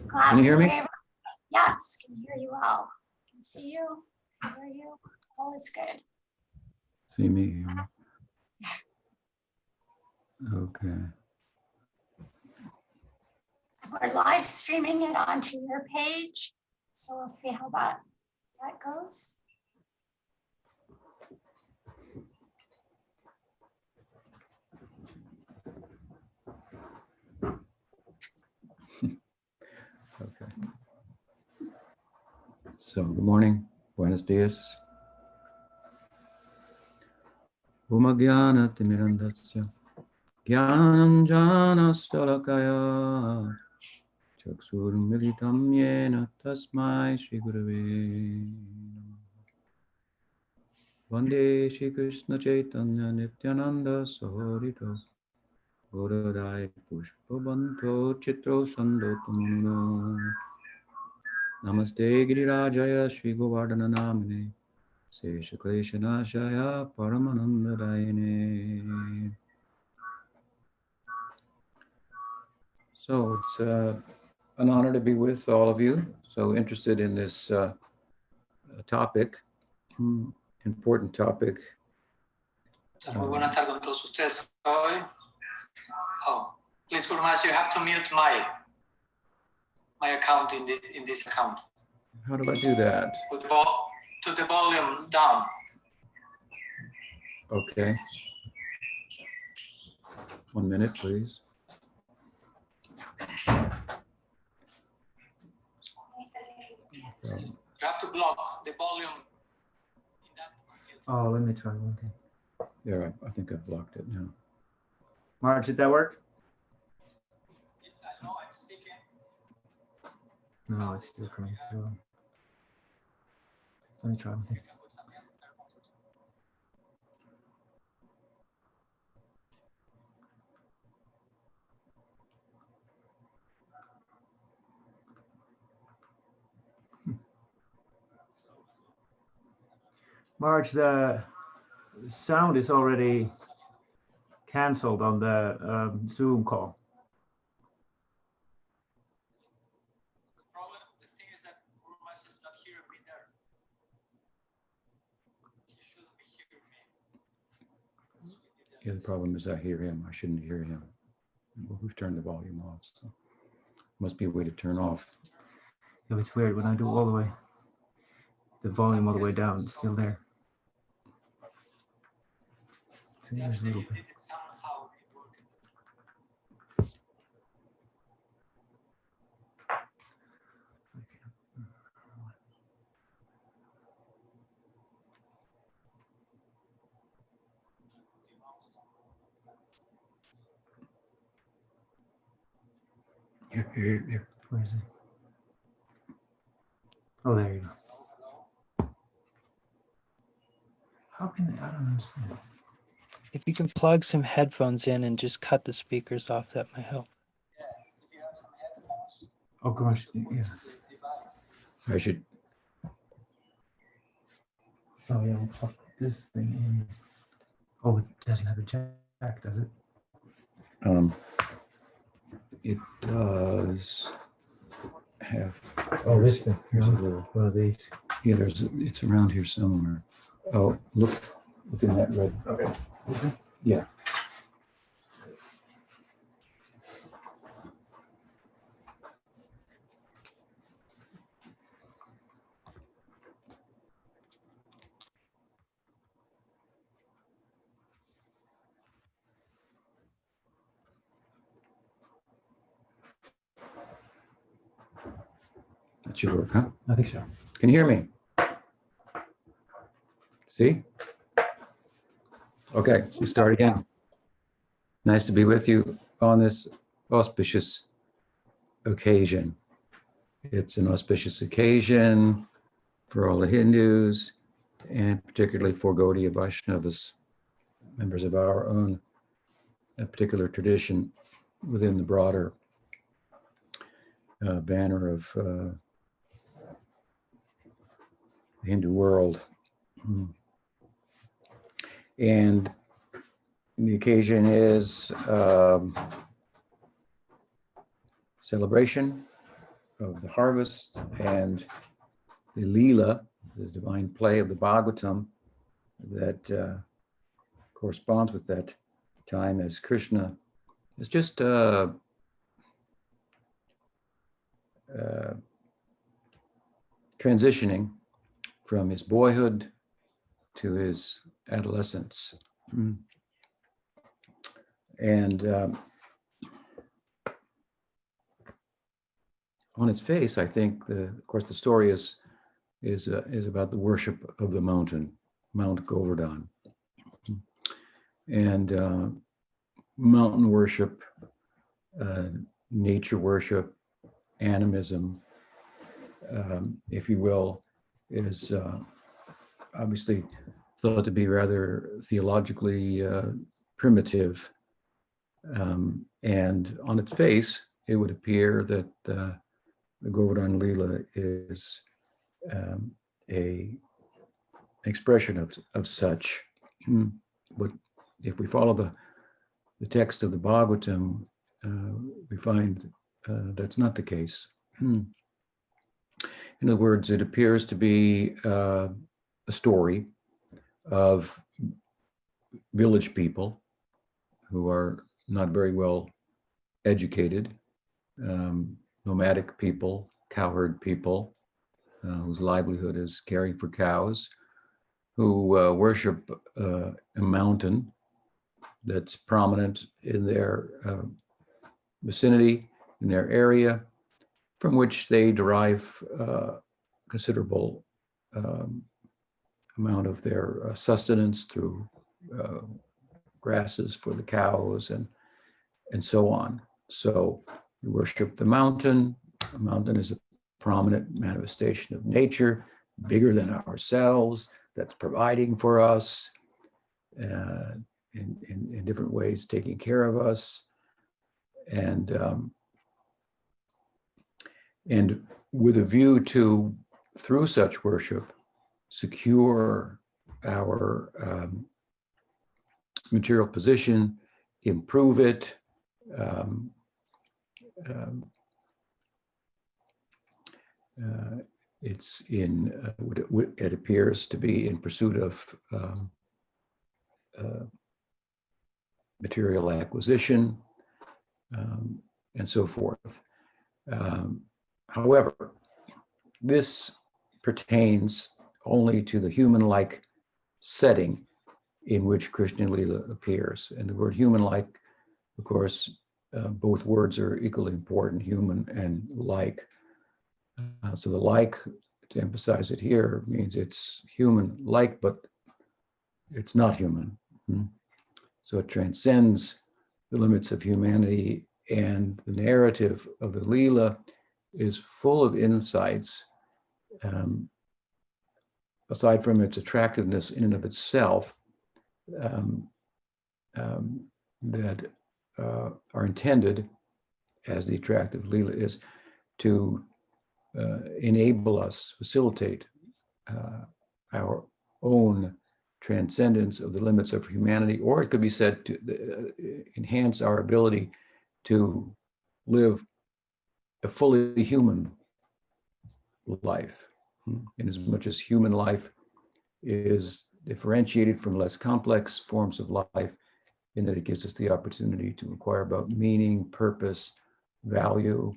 Glad Can you hear me? Yes, can hear you well. Can see you, can hear you. All is good. See me. Okay. We're live streaming it onto your page, so we'll see how that goes. Okay. So, good morning. Buenos dias. Umagyana timirandasya. Gyananjana stalakaya. Chaksur militam yena tasmai Shri Gurave. Vande Shri Krishna Chaitanya Nityananda Saharito. Goradai Pushpavanto Chitro Sandotamuna. Namaste Girirajaya Shri Govardhana Namine. Sesha Kleshanashaya Paramananda Dayane. So it's an honor to be with all of you. So interested in this topic, important topic. Muy buenas tardes con todos ustedes hoy. Oh, please, Guru Master, you have to mute my account in this account. How do I do that? Put the volume down. Okay. 1 minute, please. You have to block the volume in that computer. Oh, let me try one thing. There, I think I've blocked it now. Marge, did that work? I know I'm speaking. No, it's still coming through. Let me try one thing. Marge, the sound is already canceled on the Zoom call. The thing is that Guru Master is not hearing me there. He shouldn't be hearing me. Yeah, the problem is I hear him. I shouldn't hear him. Well, we've turned the volume off, so must be a way to turn off. Yeah, it's weird when I do all the way, the volume all the way down, it's still there. So here's a little bit. Here. Where is it? Oh, there you go. How can I don't understand. If you can plug some headphones in and just cut the speakers off, that might help. Oh gosh, yeah. I should. Oh yeah, we'll plug this thing in. Oh, it doesn't have a jack, does it? It does have. Oh, this thing. Here's No, a little. one of these. Yeah, it's around here somewhere. Oh, look in that red. Okay. Is it? Yeah. That should work, huh? I think so. Can you hear me? See? Okay, we start again. Nice to be with you on this auspicious occasion. It's an auspicious occasion for all the Hindus, and particularly for Gaudiya Vaishnavas, members of our own particular tradition within the broader banner of the Hindu world. And the occasion is celebration of the harvest and the Leela, the divine play of the Bhagavatam that corresponds with that time as Krishna is just transitioning from his boyhood to his adolescence. And on its face, I think, of course, the story is about the worship of the mountain, Mount Govardhana. And mountain worship, nature worship, animism, if you will, is obviously thought to be rather theologically primitive. And on its face, it would appear that the Govardhana Leela is a expression of such. But if we follow the text of the Bhagavatam, we find that's not the case. In other words, it appears to be a story of village people who are not very well educated, nomadic people, cowherd people, whose livelihood is caring for cows, who worship a mountain that's prominent in their vicinity, in their area, from which they derive considerable amount of their sustenance through grasses for the cows and so on. So we worship the mountain. A mountain is a prominent manifestation of nature, bigger than ourselves, that's providing for us in different ways, taking care of us. And with a view to, through such worship, secure our material position, improve it, it's in what it appears to be in pursuit of material acquisition, and so forth. However, this pertains only to the human-like setting in which Krishna Lila appears. And the word human-like, of course, both words are equally important, human and like. So the like, to emphasize it here, means it's human-like, but it's not human. So it transcends the limits of humanity, and the narrative of the Leela is full of insights, aside from its attractiveness in and of itself, that are intended, as the attractive Leela is, to enable us, facilitate our own transcendence of the limits of humanity, or it could be said to enhance our ability to live a fully human life, in as much as human life is differentiated from less complex forms of life, in that it gives us the opportunity to inquire about meaning, purpose, value,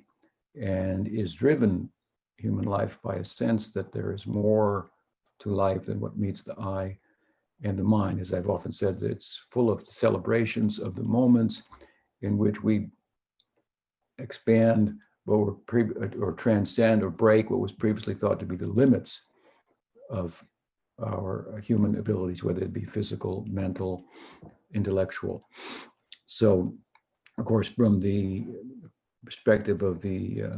and is driven, human life, by a sense that there is more to life than what meets the eye and the mind. As I've often said, it's full of celebrations of the moments in which we expand or transcend or break what was previously thought to be the limits of our human abilities, whether it be physical, mental, intellectual. So, of course, from the perspective of a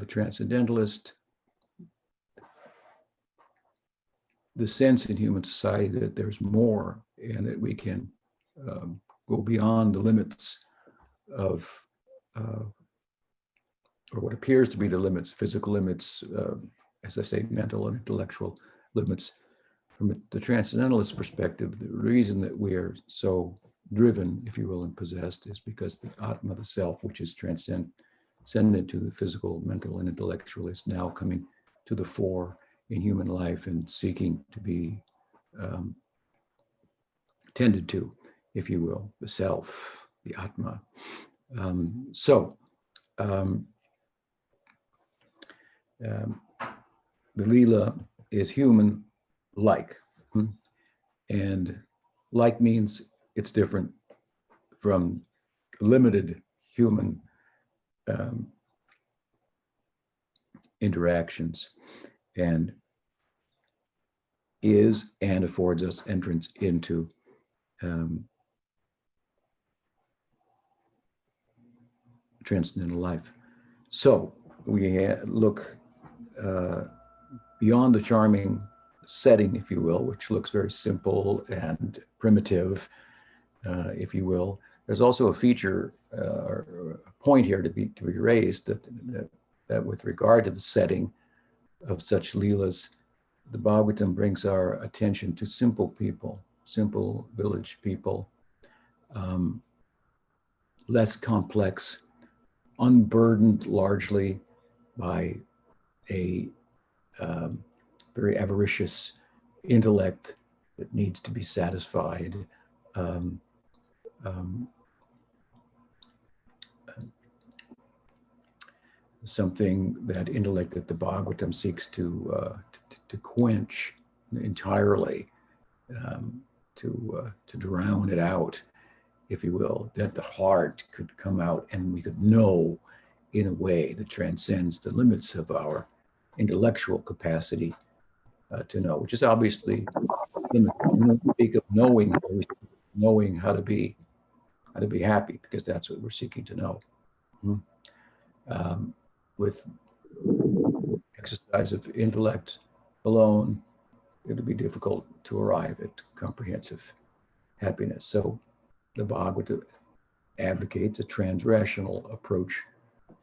transcendentalist, the sense in human society that there's more and that we can go beyond the limits of or what appears to be the limits, physical limits, as I say, mental and intellectual limits. From the transcendentalist perspective, the reason that we are so driven, if you will, and possessed is because the Atma, the self, which is transcendent transcended to the physical, mental, and intellectual, is now coming to the fore in human life and seeking to be tended to, if you will, the self, the Atma. The Leela is human-like. And like means it's different from limited human interactions, and is and affords us entrance into transcendental life. So we look beyond the charming setting, if you will, which looks very simple and primitive, if you will. There's also a feature or a point here to be raised that with regard to the setting of such leelas, the Bhagavatam brings our attention to simple people, simple village people, less complex, unburdened largely by a very avaricious intellect that needs to be satisfied. Something, that intellect that the Bhagavatam seeks to quench entirely, to drown it out, if you will, that the heart could come out and we could know in a way that transcends the limits of our intellectual capacity to know, which is obviously, when we speak of knowing how to be happy, because that's what we're seeking to know. With exercise of intellect alone, it'll be difficult to arrive at comprehensive happiness. So the Bhagavata advocates a transrational approach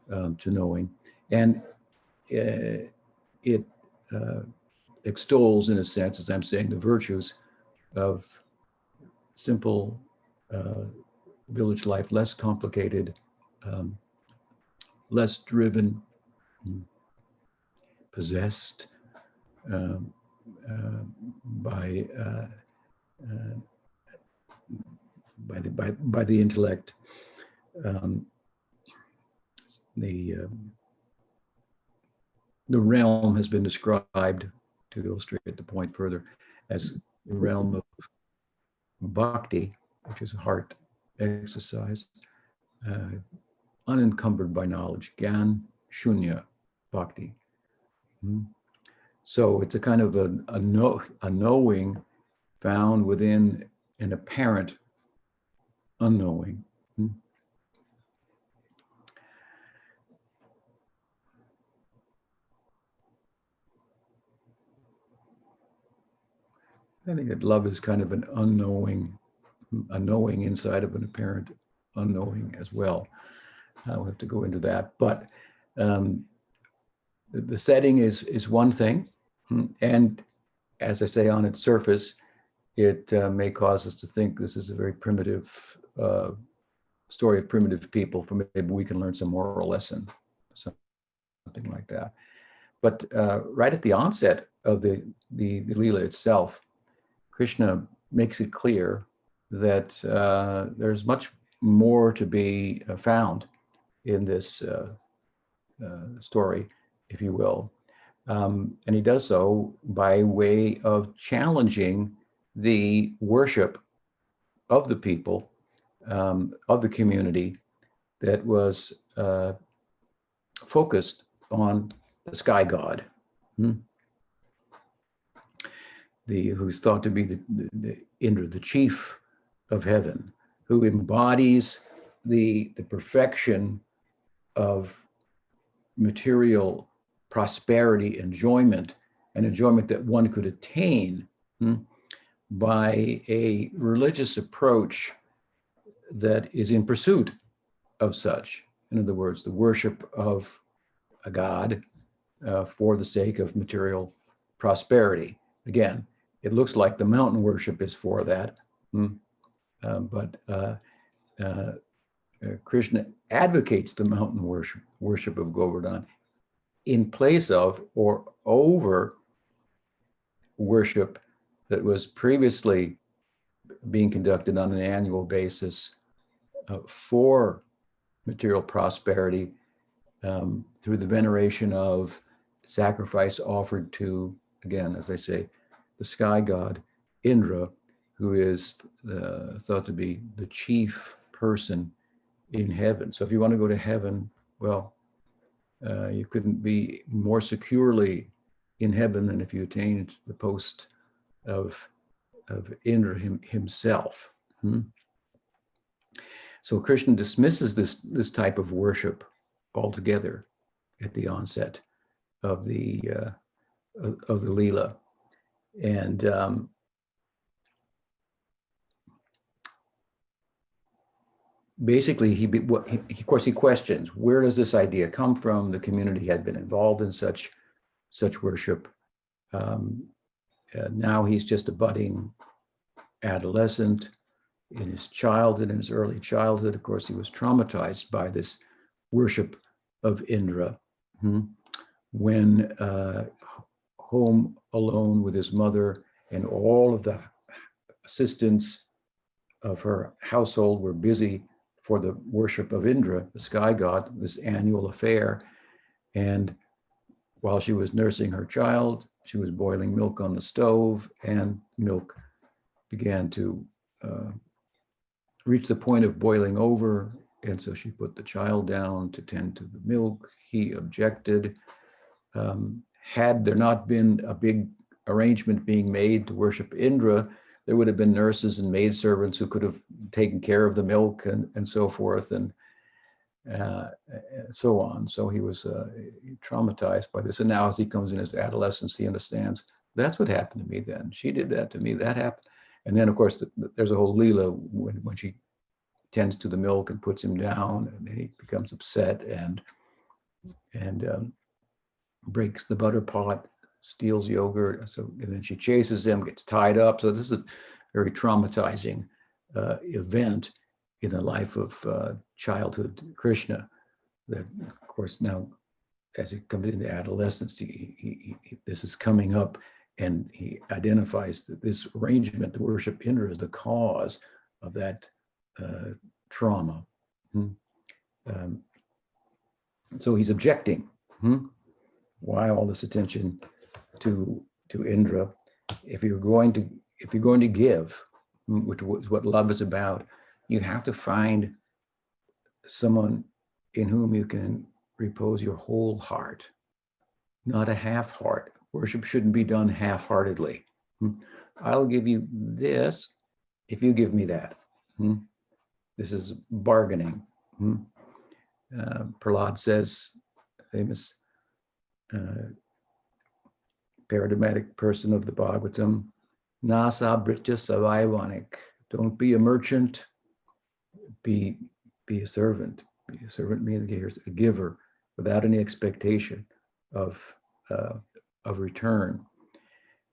to knowing, and it extols, in a sense, as I'm saying, the virtues of simple village life, less complicated, less driven, possessed by the intellect. The realm has been described, to illustrate the point further, as the realm of bhakti, which is a heart exercise, unencumbered by knowledge, gyan shunya bhakti. So it's a kind of a knowing found within an apparent unknowing. I think that love is kind of an unknowing, a knowing inside of an apparent unknowing as well. I'll have to go into that, but the setting is one thing, and as I say, on its surface, it may cause us to think this is a very primitive story of primitive people. From maybe we can learn some moral lesson, something like that. But right at the onset of the Leela itself, Krishna makes it clear that there's much more to be found in this story, if you will. And he does so by way of challenging the worship of the people, of the community that was focused on the sky god, who's thought to be the Indra, the chief of heaven, who embodies the perfection of material prosperity, enjoyment that one could attain by a religious approach that is in pursuit of such. In other words, the worship of a god for the sake of material prosperity. Again, it looks like the mountain worship is for that, but Krishna advocates the mountain worship of Govardhana in place of or over worship that was previously being conducted on an annual basis for material prosperity through the veneration of sacrifice offered to, again, as I say, the sky god Indra, who is thought to be the chief person in heaven. So if you want to go to heaven, well, you couldn't be more securely in heaven than if you attained the post of Indra himself. So Krishna dismisses this type of worship altogether at the onset of the Leela, and basically of course he questions, where does this idea come from? The community had been involved in such worship. Now he's just a budding adolescent. In his early childhood, of course, he was traumatized by this worship of Indra. When home alone with his mother and all of the assistants of her household were busy for the worship of Indra, the sky god, this annual affair. And while she was nursing her child, she was boiling milk on the stove, and milk began to reach the point of boiling over. And so she put the child down to tend to the milk. He objected. Had there not been a big arrangement being made to worship Indra, there would have been nurses and maidservants who could have taken care of the milk and so forth, and so on. So he was traumatized by this. And now as he comes in his adolescence, he understands, that's what happened to me then. She did that to me, that happened. And then, of course, there's a whole Leela when she tends to the milk and puts him down, and then he becomes upset and breaks the butter pot, steals yogurt. So, and then she chases him, gets tied up. So this is a very traumatizing event in the life of childhood Krishna. That, of course, now as he comes into adolescence, this is coming up, and he identifies that this arrangement to worship Indra is the cause of that trauma. So he's objecting. Why all this attention to Indra? If you're going to give, which is what love is about, you have to find someone in whom you can repose your whole heart, not a half heart. Worship shouldn't be done half-heartedly. I'll give you this if you give me that. This is bargaining. Prahlad says, famous paradigmatic person of the Bhagavatam, Nasa Britya Savaivanik. Don't be a merchant, be a servant. Be a servant means a giver without any expectation of return.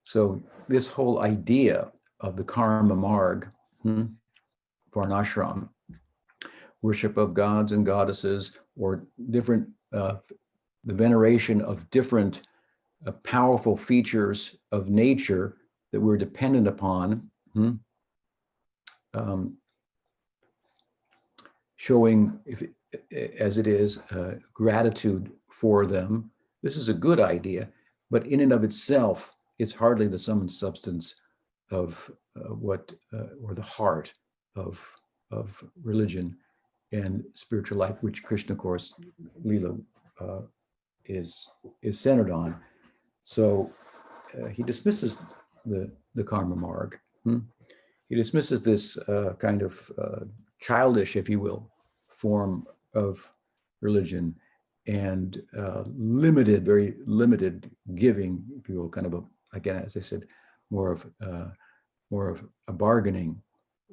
So this whole idea of the karma marg for an ashram, worship of gods and goddesses, or different, the veneration of different powerful features of nature that we're dependent upon, showing, as it is, gratitude for them. This is a good idea, but in and of itself, it's hardly the sum and substance of or the heart of religion and spiritual life, which Krishna, of course, Leela is centered on. So he dismisses the karma marg. He dismisses this kind of childish, if you will, form of religion, and limited, very limited giving, if you will, kind of again, as I said, more of a bargaining.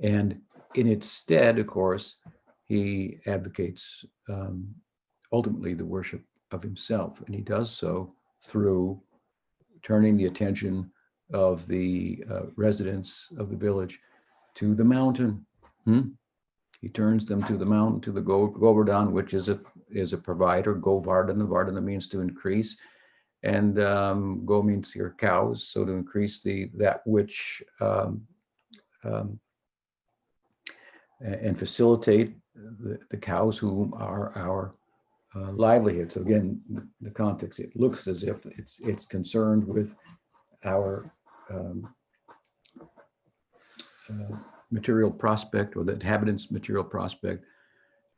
And in its stead, of course, he advocates ultimately the worship of himself, and he does so through turning the attention of the residents of the village to the mountain. He turns them to the mountain, to the Govardhana, which is a provider. Govardhana, Vardhana means to increase, and Go means your cows, so to increase that which and facilitate the cows who are our livelihood. So again, the context, it looks as if it's concerned with our material prospect, or the inhabitants' material prospect,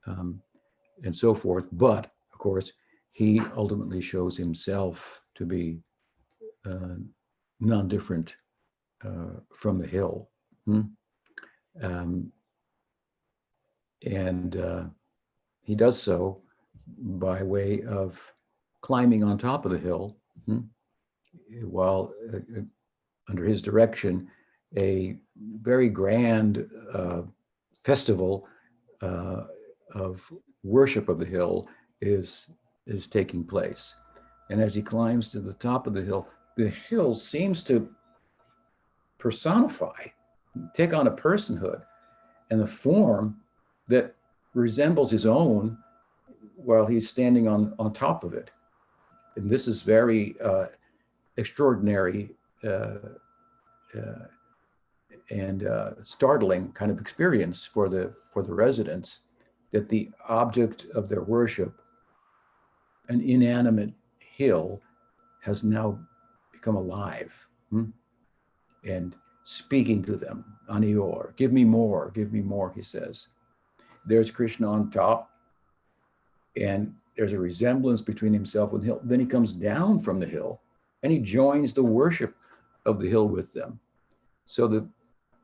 and so forth. But of course, he ultimately shows himself to be non-different from the hill. And he does so by way of climbing on top of the hill, while under his direction, a very grand festival of worship of the hill is taking place. And as he climbs to the top of the hill seems to personify, take on a personhood and a form that resembles his own while he's standing on top of it. And this is very extraordinary and startling kind of experience for the residents, that the object of their worship, an inanimate hill, has now become alive and speaking to them. Anior, give me more, he says. There's Krishna on top, and there's a resemblance between himself and the hill. Then he comes down from the hill and he joins the worship of the hill with them. So the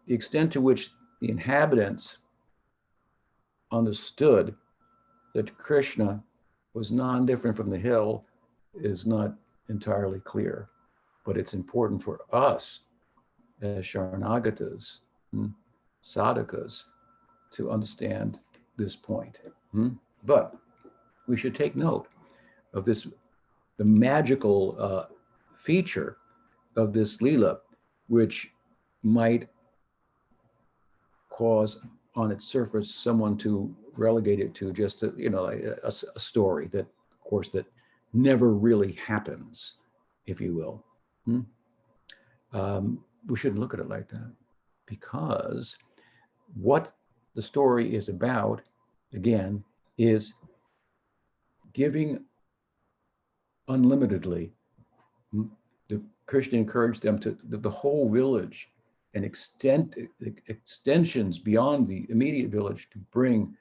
extent to which the inhabitants understood that Krishna was non-different from the hill is not entirely clear, but it's important for us as Sharanagatas, sadhakas, to understand this point. But we should take note of this, the magical feature of this Leela, which might cause on its surface someone to relegate it to just a story that, of course, that never really happens, if you will. We shouldn't look at it like that, because what the story is about, again, is giving unlimitedly. Krishna encouraged them to the whole village and extensions beyond the immediate village to bring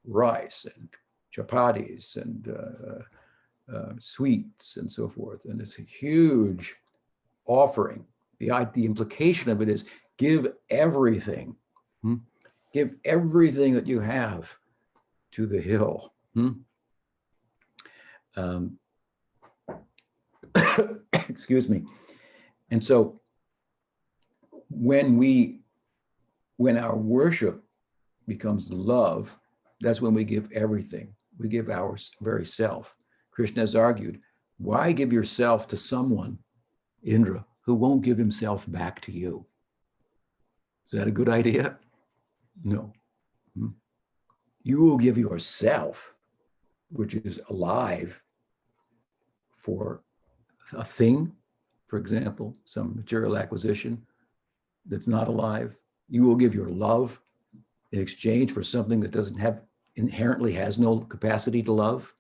rice and chapatis and sweets and so forth. And it's a huge offering. The implication of it is give everything. Give everything that you have to the hill. Excuse me. And so when our worship becomes love, that's when we give everything. We give our very self. Krishna has argued, why give yourself to someone, Indra, who won't give himself back to you? Is that a good idea? No. You will give yourself, which is alive, for a thing, for example, some material acquisition that's not alive. You will give your love in exchange for something that doesn't have, inherently has no capacity to love,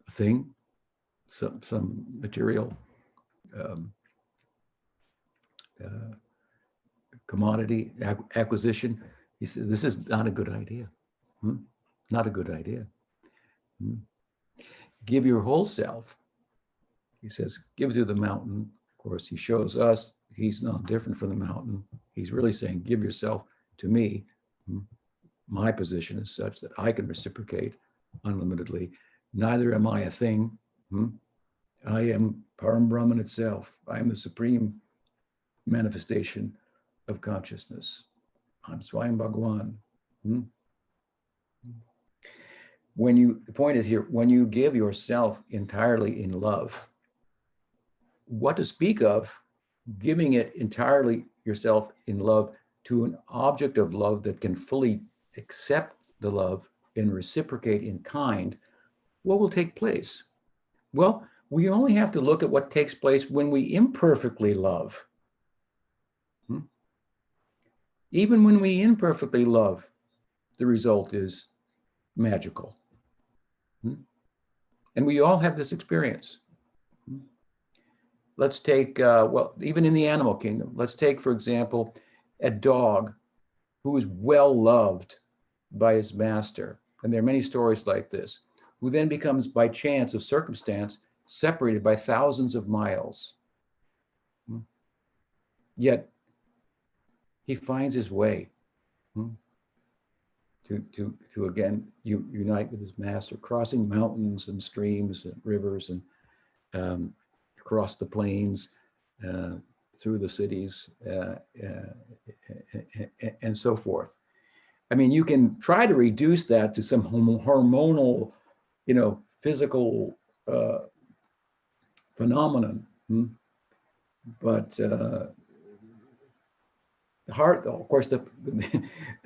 a thing, some material commodity acquisition. He says, this is not a good idea. Not a good idea. Give your whole self. He says, give to the mountain. Of course, he shows us he's not different from the mountain. He's really saying, give yourself to me. My position is such that I can reciprocate unlimitedly. Neither am I a thing. I am Param Brahman itself. I am the supreme manifestation of consciousness. I'm Swami Bhagawan. The point is here, when you give yourself entirely in love, what to speak of giving it entirely yourself in love to an object of love that can fully accept the love and reciprocate in kind, what will take place? Well, we only have to look at what takes place when we imperfectly love. Even when we imperfectly love, the result is magical. And we all have this experience. Let's take, well, even in the animal kingdom, let's take, for example, a dog who is well loved by his master. And there are many stories like this, who then becomes, by chance of circumstance, separated by thousands of miles. Yet he finds his way to again unite with his master, crossing mountains and streams and rivers and across the plains, through the cities, and so forth. I mean, you can try to reduce that to some hormonal, physical phenomenon, but the heart, of course, the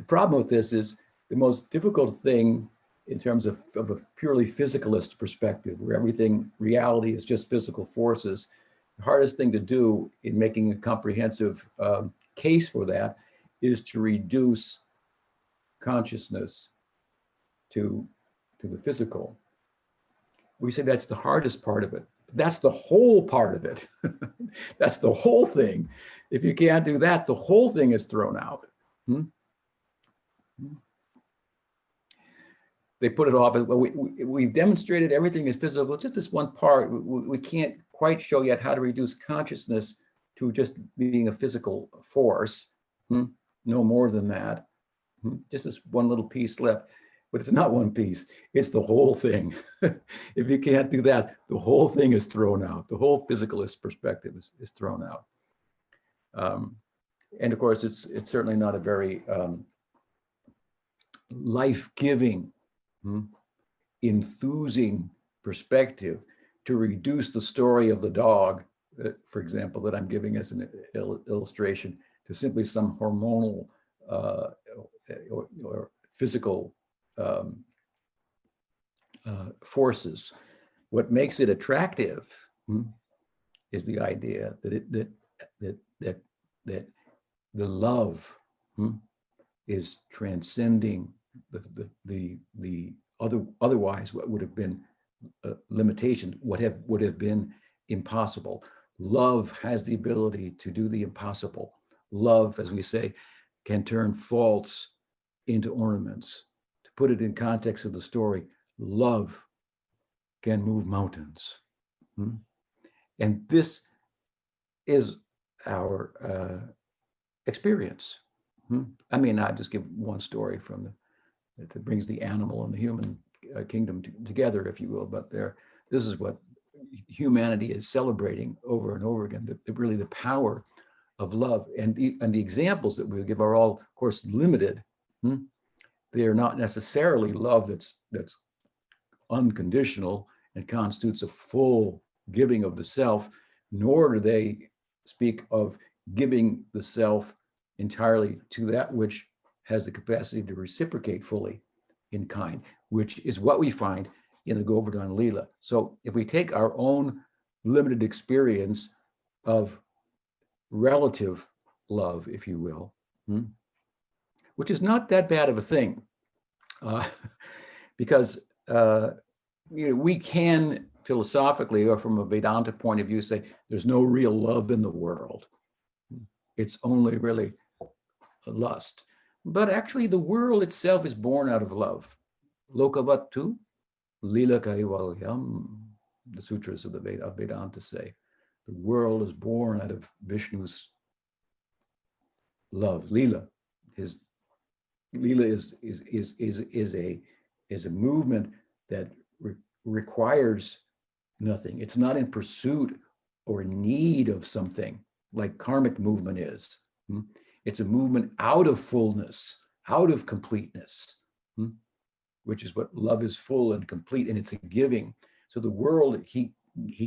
problem with this is the most difficult thing in terms of a purely physicalist perspective, where reality is just physical forces. The hardest thing to do in making a comprehensive case for that is to reduce consciousness to the physical. We say that's the hardest part of it. That's the whole part of it. That's the whole thing. If you can't do that, the whole thing is thrown out. They put it off. Well, we've demonstrated everything is physical. Just this one part. We can't quite show yet how to reduce consciousness to just being a physical force. No more than that. Just this one little piece left. But it's not one piece. It's the whole thing. If you can't do that, the whole thing is thrown out. The whole physicalist perspective is thrown out. And of course, it's certainly not a very life-giving, enthusing perspective to reduce the story of the dog, for example, that I'm giving as an illustration, to simply some hormonal or physical forces. What makes it attractive is the idea that that the love is transcending the otherwise what would have been limitation, would have been impossible. Love has the ability to do the impossible. Love, as we say, can turn faults into ornaments. To put it in context of the story, love can move mountains. And this is our experience. I mean, I'll just give one story that brings the animal and the human kingdom together, if you will, but this is what humanity is celebrating over and over again, really the power of love. And the examples that we give are all, of course, limited. They are not necessarily love that's unconditional and constitutes a full giving of the self, nor do they speak of giving the self entirely to that which has the capacity to reciprocate fully in kind, which is what we find in the Govardhana Leela. So if we take our own limited experience of relative love, if you will, which is not that bad of a thing, because we can philosophically, or from a Vedanta point of view, say there's no real love in the world. It's only really a lust. But actually the world itself is born out of love. Lokavattu lila kaivalyam, the sutras of Vedanta say. The world is born out of Vishnu's love. Lila, his Lila is a movement that requires nothing. It's not in pursuit or need of something like karmic movement is. It's a movement out of fullness, out of completeness, which is what love is, full and complete, and it's a giving. So the world, he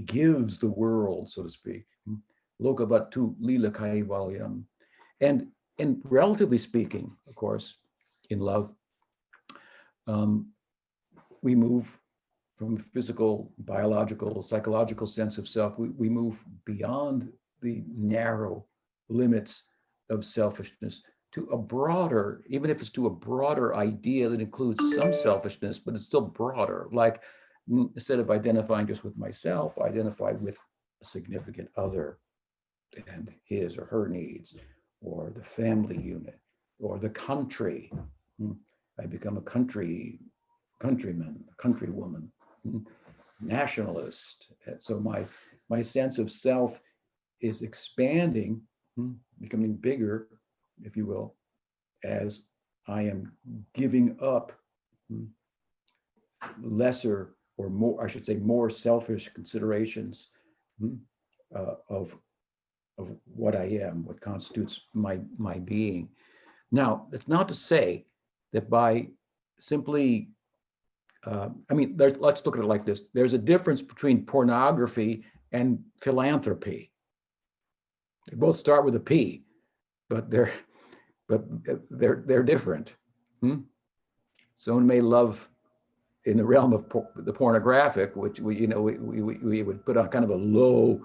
gives the world, so to speak. Lokavattu lila kaivalyam. And relatively speaking, of course, in love, we move from a physical, biological, psychological sense of self, we move beyond the narrow limits of selfishness to a broader, even if it's to a broader idea that includes some selfishness, but it's still broader. Like instead of identifying just with myself, I identify with a significant other and his or her needs, or the family unit, or the country. I become a countryman, a countrywoman, nationalist. And so my sense of self is expanding, becoming bigger, if you will, as I am giving up lesser or more, I should say, more selfish considerations of what I am, what constitutes my being. Now, that's not to say that by simply, let's look at it like this. There's a difference between pornography and philanthropy. They both start with a P, but they're different. Someone may love, in the realm of the pornographic, which we would put on kind of a low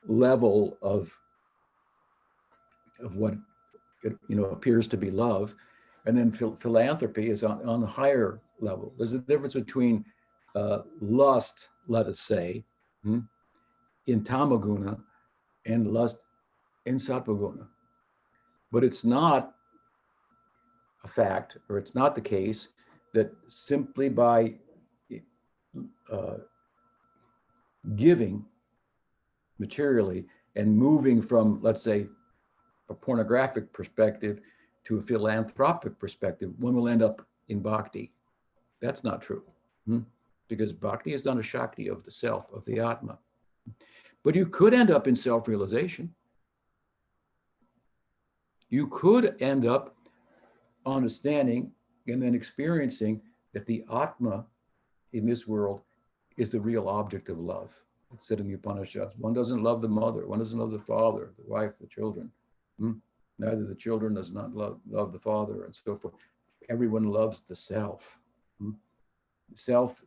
level of what appears to be love, and then philanthropy is on the higher level. There's a difference between lust, let us say, in tamaguna, and lust in sattva-guna. But it's not a fact, or it's not the case, that simply by giving materially and moving from, let's say, a pornographic perspective to a philanthropic perspective, one will end up in bhakti. That's not true, because bhakti is not a shakti of the self, of the atma. But you could end up in self-realization. You could end up understanding and then experiencing that the Atma in this world is the real object of love. It's said in the Upanishads. One doesn't love the mother, one doesn't love the father, the wife, the children. Neither the children does not love the father, and so forth. Everyone loves the self. The self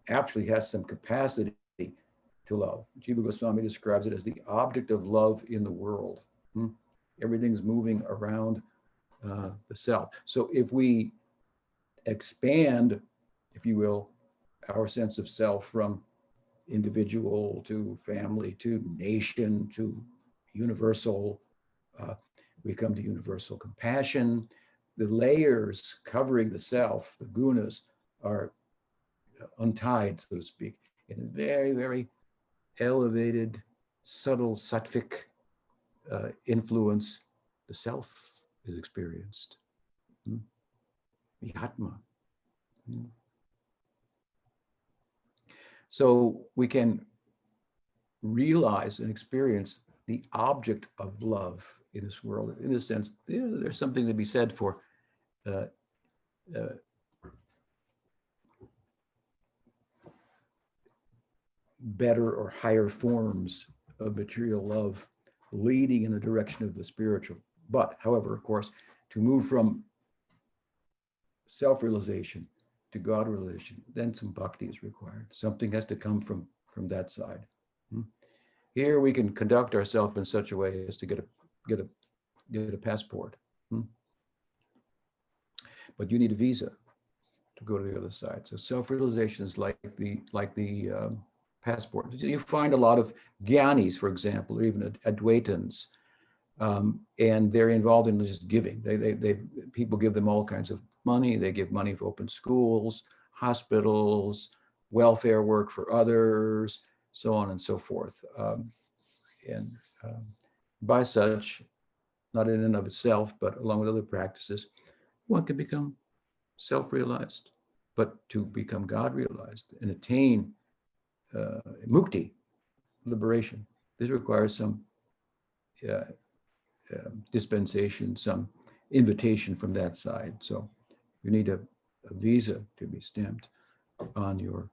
actually has some capacity to love. Jiva Goswami describes it as the object of love in the world. Everything's moving around the self. So if we expand, if you will, our sense of self from individual to family to nation to universal, we come to universal compassion. The layers covering the self, the gunas, are untied, so to speak, in a very, very elevated, subtle, sattvic influence. The self is experienced, the Atma. So we can realize and experience the object of love in this world. In a sense, there's something to be said for better or higher forms of material love leading in the direction of the spiritual. But, however, of course, to move from self-realization to God realization, then some bhakti is required. Something has to come from that side. Here we can conduct ourselves in such a way as to get a passport. But you need a visa to go to the other side. So self-realization is like the passport. You find a lot of jnanis, for example, or even Advaitins, and they're involved in just giving. People give them all kinds of money. They give money for open schools, hospitals, welfare work for others, so on and so forth. By such, not in and of itself, but along with other practices, one can become self-realized. But to become God-realized and attain mukti, liberation, this requires some dispensation, some invitation from that side. So you need a visa to be stamped on your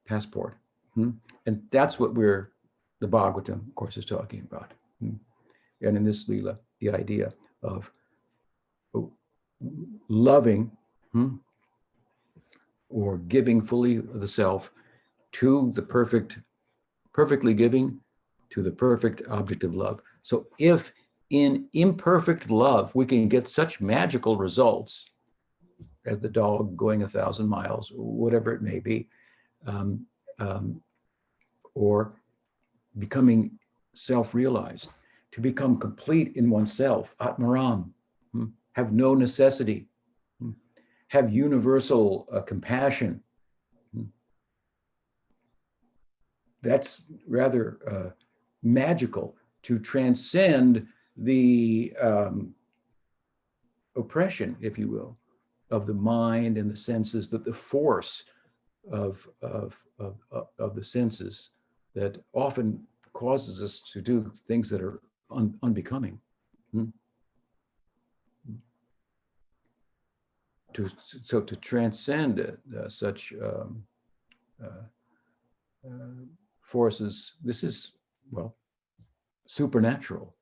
passport. And that's what the Bhagavatam, of course, is talking about. And in this Leela, the idea of loving or giving fully of the self to the perfectly giving to the perfect object of love. So if in imperfect love we can get such magical results as the dog going 1,000 miles, whatever it may be, or becoming self-realized, to become complete in oneself, Atmaram, have no necessity, have universal compassion. That's rather magical, to transcend the oppression, if you will, of the mind and the senses, that the force of the senses that often causes us to do things that are unbecoming. So to transcend such forces, this is, well, supernatural.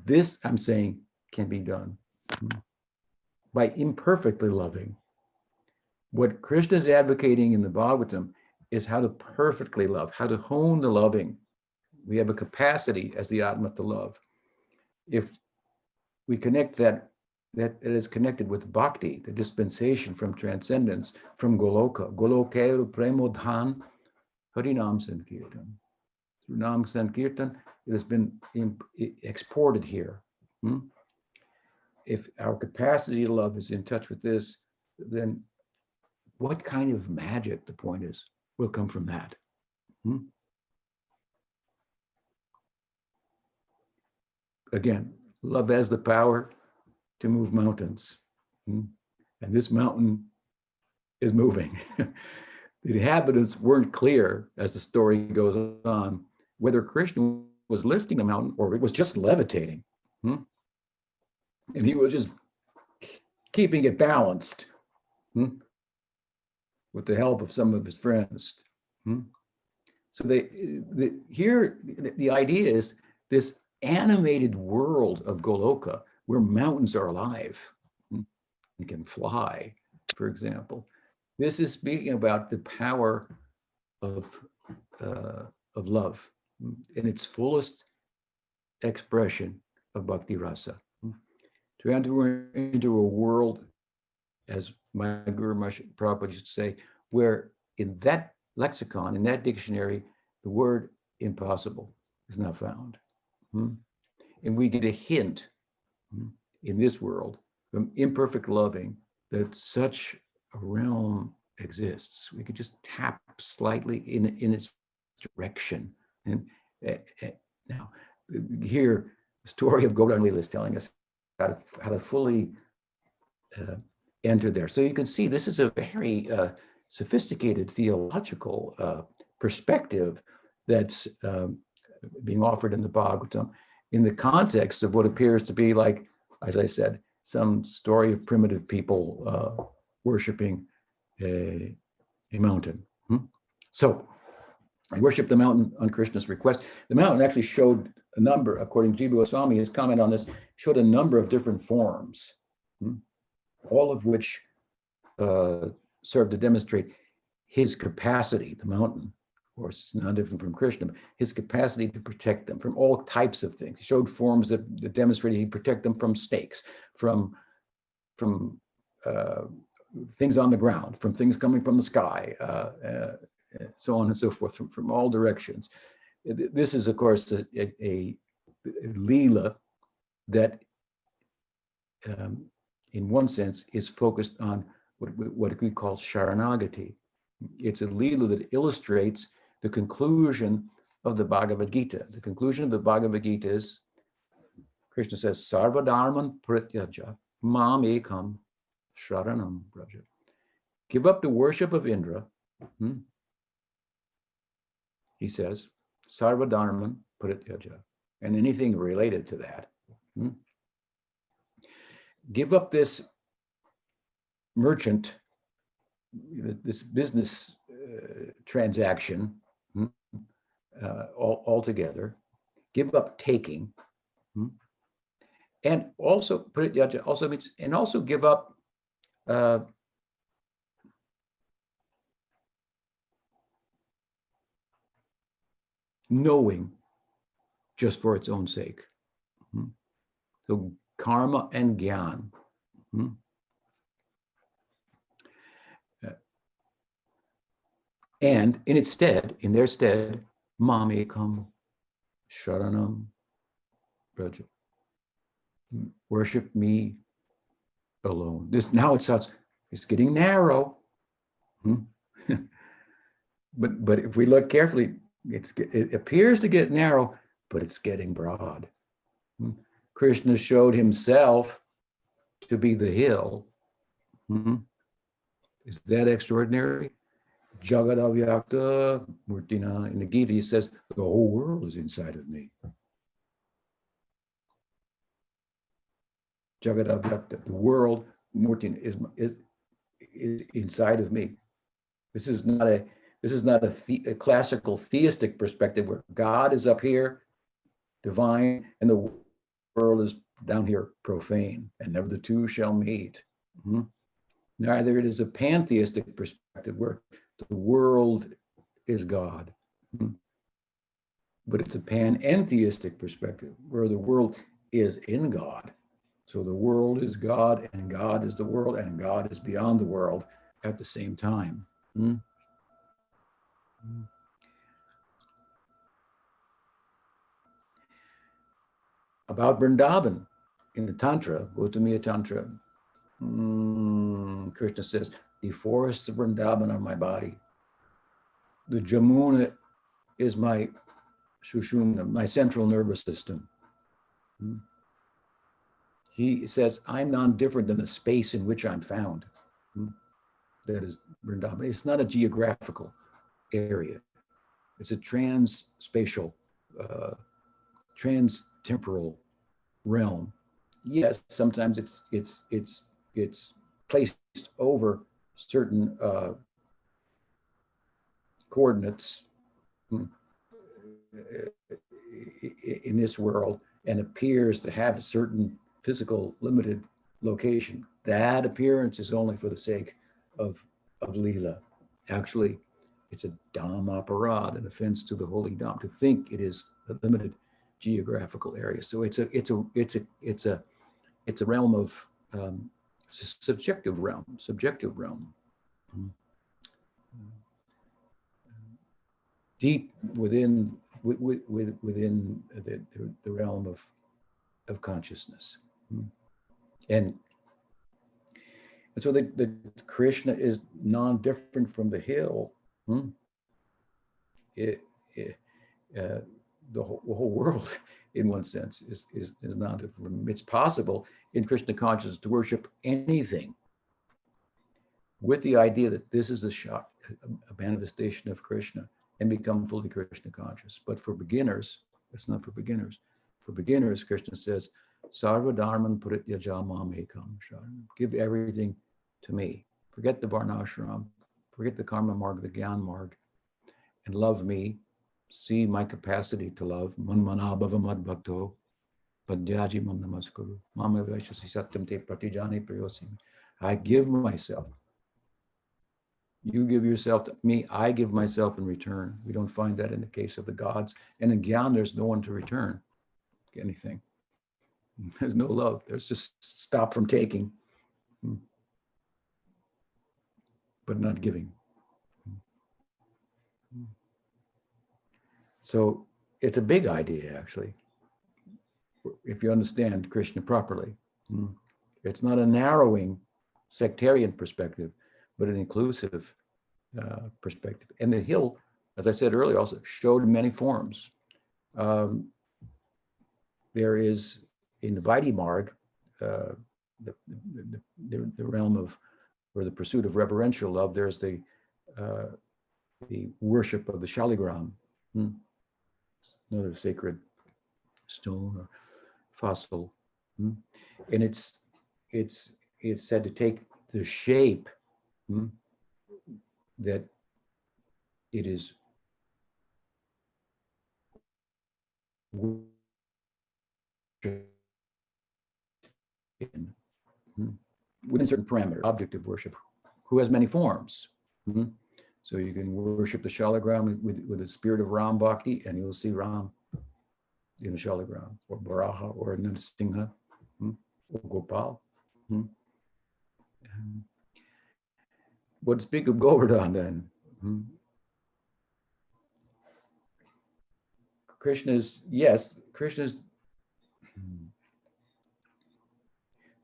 This, I'm saying, can be done by imperfectly loving. What Krishna is advocating in the Bhagavatam is how to perfectly love, how to hone the loving. We have a capacity as the Atma to love. If we connect that it is connected with bhakti, the dispensation from transcendence, from Goloka. Golokeru premodhan harinam sankirtan. Through Nam Sankirtan, it has been exported here. If our capacity to love is in touch with this, then what kind of magic, the point is, will come from that? Again, love has the power to move mountains. And this mountain is moving. The inhabitants weren't clear, as the story goes on, whether Krishna was lifting the mountain or it was just levitating. And he was just keeping it balanced with the help of some of his friends. So here, the idea is this animated world of Goloka, where mountains are alive and can fly, for example. This is speaking about the power of love in its fullest expression of bhakti rasa. To enter into a world, as my Guru Prabhupada used to say, where in that lexicon, in that dictionary, the word impossible is not found. And we get a hint in this world from imperfect loving that such a realm exists. We could just tap slightly in its direction. And now, here, the story of Govardhana Lila is telling us how to fully enter there. So you can see this is a very sophisticated theological perspective that's being offered in the Bhagavatam in the context of what appears to be like, as I said, some story of primitive people worshiping a mountain. So I worshiped the mountain on Krishna's request. The mountain actually showed a number, according to Jiva Swami, his comment on this, showed a number of different forms, all of which serve to demonstrate his capacity, the mountain, of course, it's not different from Krishna, but his capacity to protect them from all types of things. He showed forms that demonstrated he'd protect them from snakes, from things on the ground, from things coming from the sky, so on and so forth, from all directions. This is, of course, a Leela that, in one sense, is focused on what we call Sharanagati. It's a Leela that illustrates the conclusion of the Bhagavad Gita. The conclusion of the Bhagavad Gita is, Krishna says, Sarva dharman prityaja mam ekam sharanam braja. Give up the worship of Indra. He says, Sarva dharman prityaja, and anything related to that. Give up this merchant, this business transaction altogether. Give up taking, and also prityaja also means, and also give up knowing just for its own sake. So karma and gyan. And in their stead, mamekam sharanam braja. Worship me alone. Now it sounds, it's getting narrow. But if we look carefully, it appears to get narrow, but it's getting broad. Krishna showed himself to be the hill. Is that extraordinary? Jagadavyakta Murtina. In the Gita, he says, the whole world is inside of me. Jagadavyakta, the world, Murtina, is inside of me. This is not a classical theistic perspective where God is up here, divine, and the world is down here, profane, and never the two shall meet. Neither it is a pantheistic perspective where the world is God, but it's a panentheistic perspective where the world is in God. So the world is God, and God is the world, and God is beyond the world at the same time. About Vrindavan in the Tantra, Gautamiya Tantra, Krishna says, the forests of Vrindavan are my body. The Jamuna is my Sushumna, my central nervous system. He says, I'm non-different than the space in which I'm found. That is Vrindavan. It's not a geographical area. It's a trans-spatial, trans-temporal realm. Yes, sometimes it's placed over certain coordinates in this world and appears to have a certain physical limited location. That appearance is only for the sake of Leela. Actually, it's a Dham aparad, an offense to the holy Dham, to think it is a limited geographical area. So it's a realm of subjective realm. Deep within the realm of consciousness. And so the Krishna is non-different from the hill. The whole world, in one sense, is not different. It's possible in Krishna consciousness to worship anything with the idea that this is a manifestation of Krishna and become fully Krishna conscious. But for beginners, that's not for beginners. For beginners, Krishna says, Sarva Dharman Purityaja Mamekam Sharanam. Give everything to me. Forget the Varnashram, forget the Karma Marg, the Gyan Marg, and love me. See my capacity to love. Manmana Bhavamad Bhakto, Padyaji Mam Namaskuru, Mama Vaishasi Satyam Te Pratijani Priyosimi. I give myself. You give yourself to me, I give myself in return. We don't find that in the case of the gods. And in Gyan, there's no one to return anything. There's no love. There's just stop from taking, but not giving. So it's a big idea, actually, if you understand Krishna properly. It's not a narrowing sectarian perspective, but an inclusive perspective. And the hill, as I said earlier, also showed many forms. There is in the Vaidhi Marg, the realm of, or the pursuit of reverential love, there's the worship of the Shaligram, another sacred stone or fossil. And it's said to take the shape that it is in. within certain parameters, object of worship, who has many forms. So you can worship the Shaligram with the spirit of Ram Bhakti, and you'll see Ram in the Shaligram, or Baraha, or Nrsimha, or Gopal. What to speak of Govardhana then? Krishna's,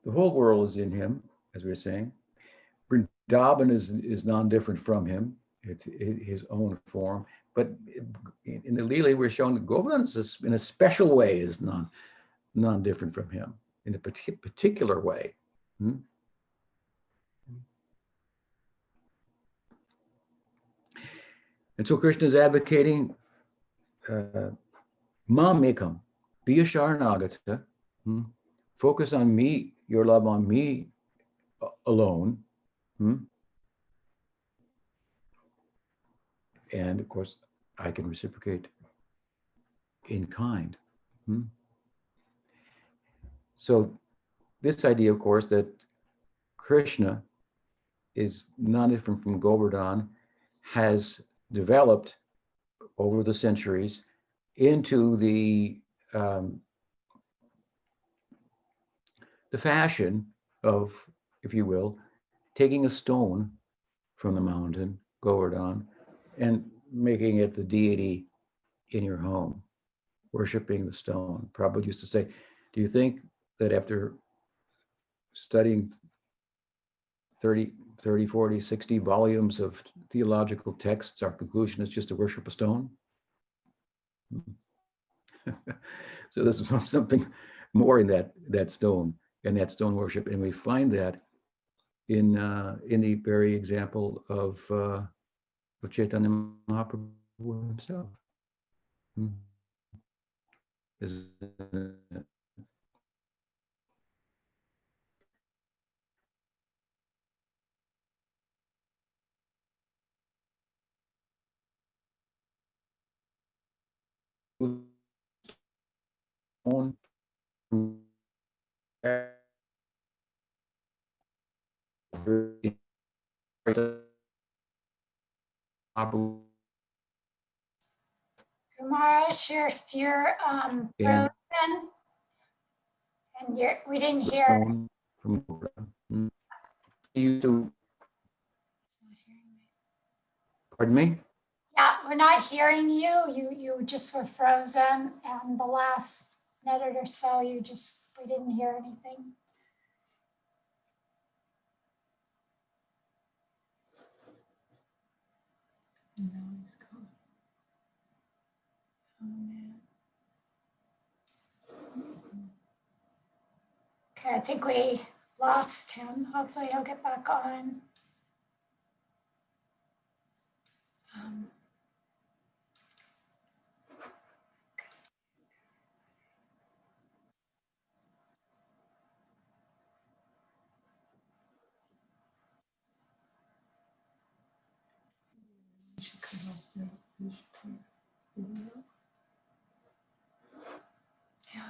the whole world is in him, as we were saying. Vrindavan is non-different from him. It's his own form. But in the Leela, we're shown that Govardhana is in a special way is non-different from him, in a particular way. And so Krishna is advocating Mamekam, be a Sharanagata, focus on me, your love on me alone. And of course, I can reciprocate in kind. So this idea, of course, that Krishna is not different from Govardhan has developed over the centuries into the fashion of, if you will, taking a stone from the mountain, Govardhan, and making it the deity in your home, worshiping the stone. Prabhupada used to say, do you think that after studying 30, 40, 60 volumes of theological texts, our conclusion is just to worship a stone? So this is something more in that stone and that stone worship, and we find that in the very example of Chaitanya Mahaprabhu himself. Own Kumaresh, you're frozen, and we didn't hear. From you, pardon me? Yeah, we're not hearing you. You just were frozen, and the last minute or so, we didn't hear anything. No, he's gone. Oh man. Okay, I think we lost him. Hopefully he'll get back on. Yeah.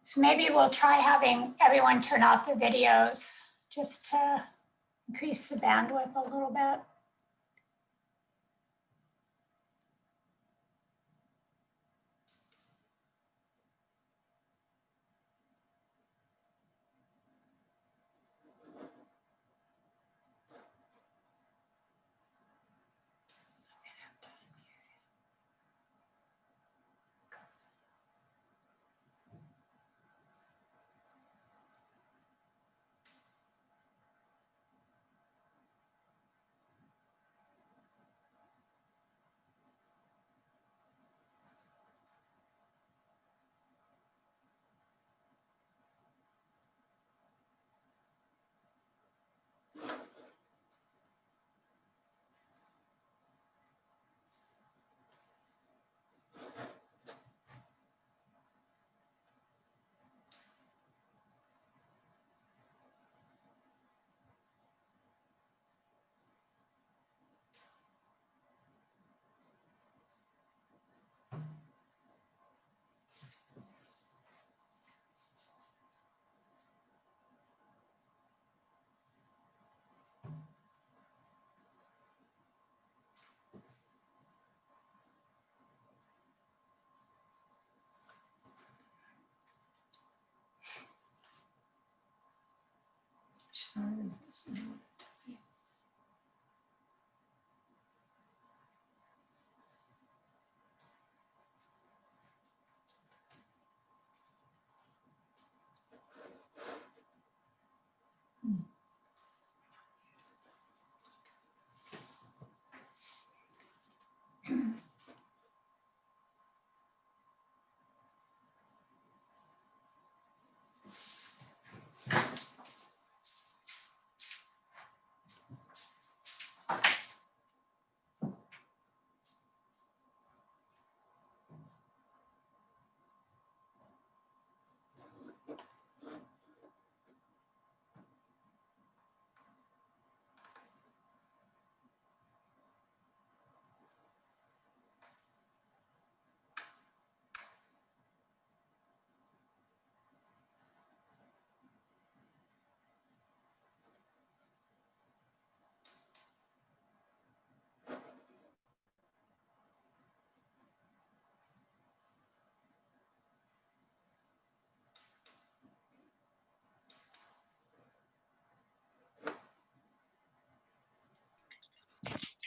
So maybe we'll try having everyone turn off their videos just to increase the bandwidth a little bit.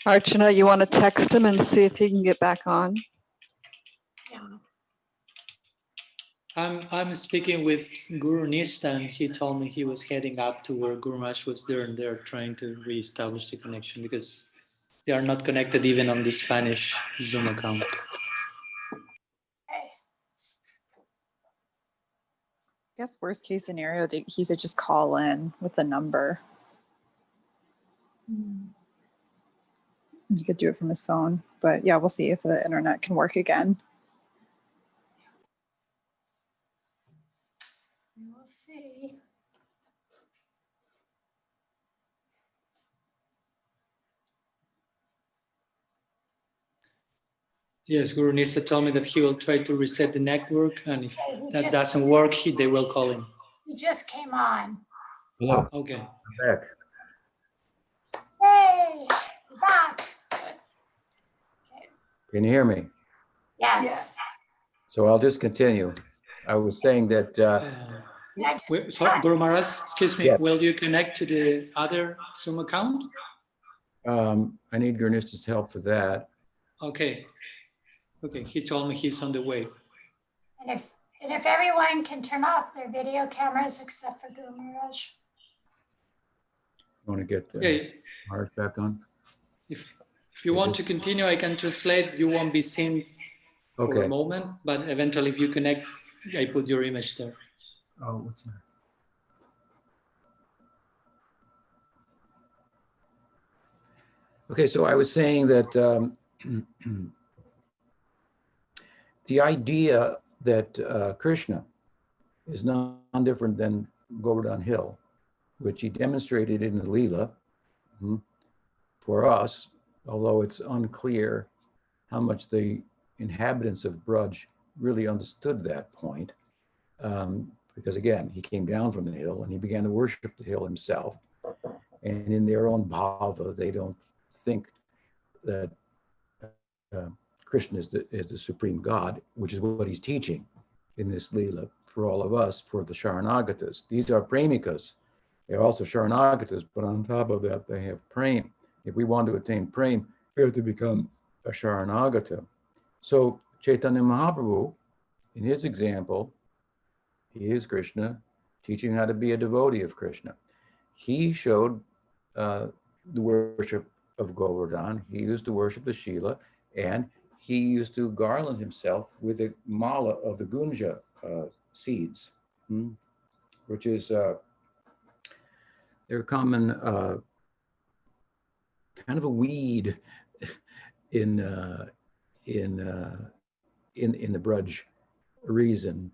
Archana, you want to text him and see if he can get back on? I'm speaking with Guru Nishta, and he told me he was heading up to where Guru Maharaj was there, and they're trying to reestablish the connection because they are not connected even on the Spanish Zoom account. Okay. I guess worst case scenario, he could just call in with the number. He could do it from his phone, but yeah, we'll see if the internet can work again. We'll see. Yes, Guru Nishta told me that he will try to reset the network, and if Okay, we that just- doesn't work, they will call him. You just came on. Hello, Okay. I'm back. Hey, you're back. Can you hear me? Yes. So I'll just continue. I was saying that I just- So, Guru Maharaj, excuse me, Yes. will you connect to the other Zoom account? I need Gurnista's help for that. Okay. Okay, he told me he's on the way. And if everyone can turn off their video cameras except for Guru Maharaj. Want to get Okay, Maharaj back on? if you want to continue, I can translate. You won't be seen for Okay. a moment, but eventually if you connect, I put your image there. Oh, what's your... Okay, so I was saying that the idea that Krishna is not different than Govardhana Hill, which he demonstrated in the Leela, for us, although it's unclear how much the inhabitants of Braj really understood that point, because again, he came down from the hill and he began to worship the hill himself. And in their own bhava, they don't think that Krishna is the supreme God, which is what he's teaching in this Leela for all of us, for the Sharanagatas. These are Premikas. They're also Sharanagatas, but on top of that, they have Prem. If we want to attain Prem, we have to become a Sharanagata. So Caitanya Mahaprabhu, in his example, he is Krishna, teaching how to be a devotee of Krishna. He showed the worship of Govardhan. He used to worship the Shila, and he used to garland himself with a mala of the Gunja seeds, which is they're common kind of a weed in the Braj region.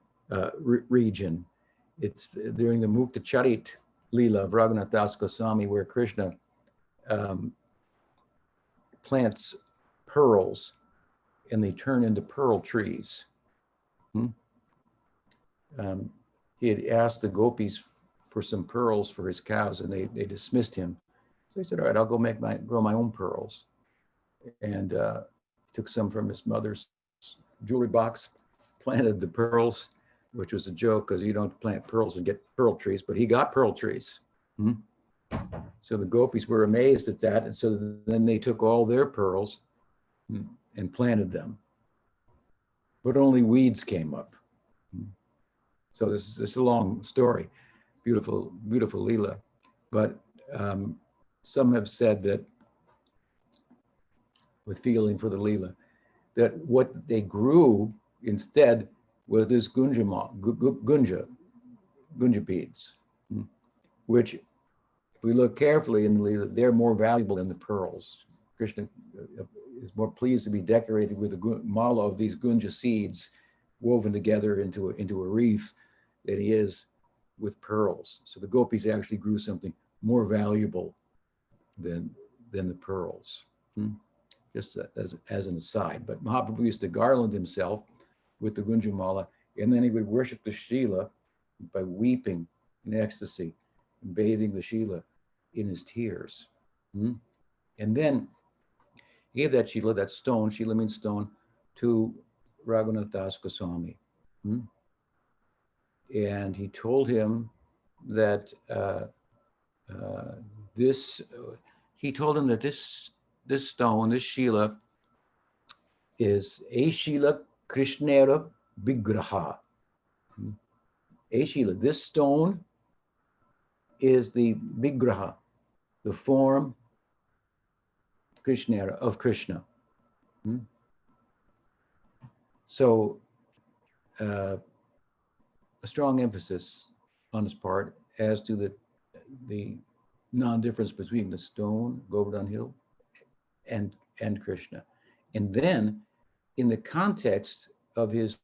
It's during the Mukta Charit Leela of Raghunath Goswami, where Krishna plants pearls and they turn into pearl trees. He had asked the gopis for some pearls for his cows, and they dismissed him. So he said, all right, I'll go grow my own pearls. And took some from his mother's jewelry box, planted the pearls, which was a joke because you don't plant pearls and get pearl trees, but he got pearl trees. So the gopis were amazed at that. And so then they took all their pearls and planted them. But only weeds came up. So this is a long story. Beautiful, beautiful Leela. But some have said that, with feeling for the Leela, that what they grew instead was this gunja beads, which, if we look carefully in the Leela, they're more valuable than the pearls. Krishna is more pleased to be decorated with a mala of these gunja seeds woven together into a wreath than he is with pearls. So the gopis actually grew something more valuable than the pearls. Just as an aside. But Mahaprabhu used to garland himself with the Gunjamala, and then he would worship the Shila by weeping in ecstasy and bathing the Shila in his tears. And then he gave that Shila, that stone, Shila means stone, to Raghunath Goswami. And he told him that this stone, this Shila, is a Shila Krishnera Vigraha. A Shila, this stone is the Vigraha, the form Krishnera, of Krishna. So a strong emphasis on his part as to the non-difference between the stone, Govardhana hill, and Krishna. And then, in the context of his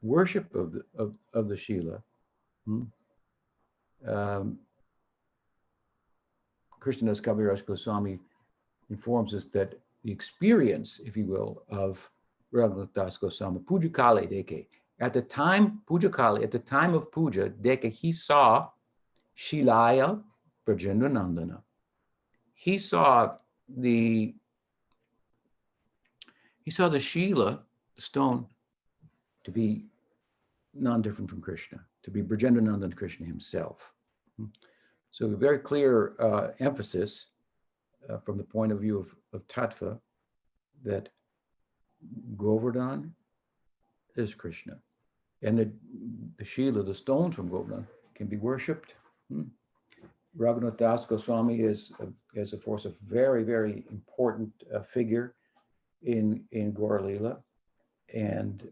worship of the Shila, Krishnadas Kaviraj Goswami informs us that the experience, if you will, of Raghunath Goswami, Puja Kale Deke, at the time of Puja, Deke, he saw Shilaya Brajendra Nandana. He saw the Shila, the stone, to be non-different from Krishna, to be Brajendra Nandana Krishna himself. So a very clear emphasis from the point of view of Tattva that Govardhana is Krishna, and that the Shila, the stones from Govardhana, can be worshipped. Raghunath Das Goswami is of course a very, very important figure in Gaur Leela, and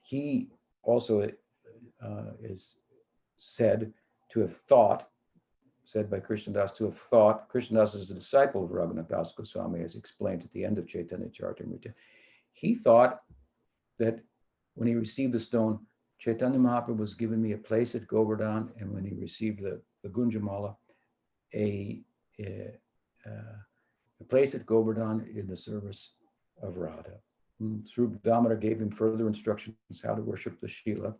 he also is said by Krishnadas to have thought. Krishnadas is a disciple of Raghunath Das Goswami, as explains at the end of Caitanya Charitamrita. He thought that when he received the stone, Chaitanya Mahaprabhu was giving me a place at Govardhana, and when he received the Gunjamala, a place at Govardhana in the service of Radha. Srup Damodar gave him further instructions how to worship the Shila.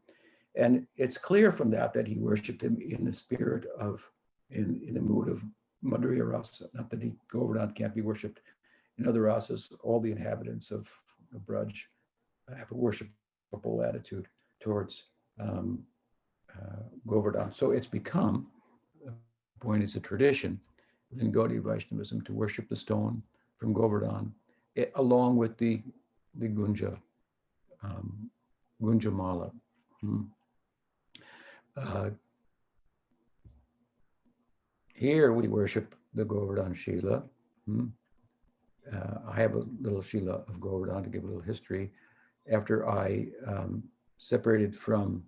And it's clear from that he worshipped him in the spirit of, in the mood of Madhurya Rasa. Not that Govardhana can't be worshipped in other rasas. All the inhabitants of Braj have a worshipful attitude towards Govardhana. So it's become, it's a tradition within Gaudiya Vaishnavism to worship the stone from Govardhana, along with the Gunjamala. Here we worship the Govardhana Shila. I have a little Shila of Govardhana to give a little history. After I separated from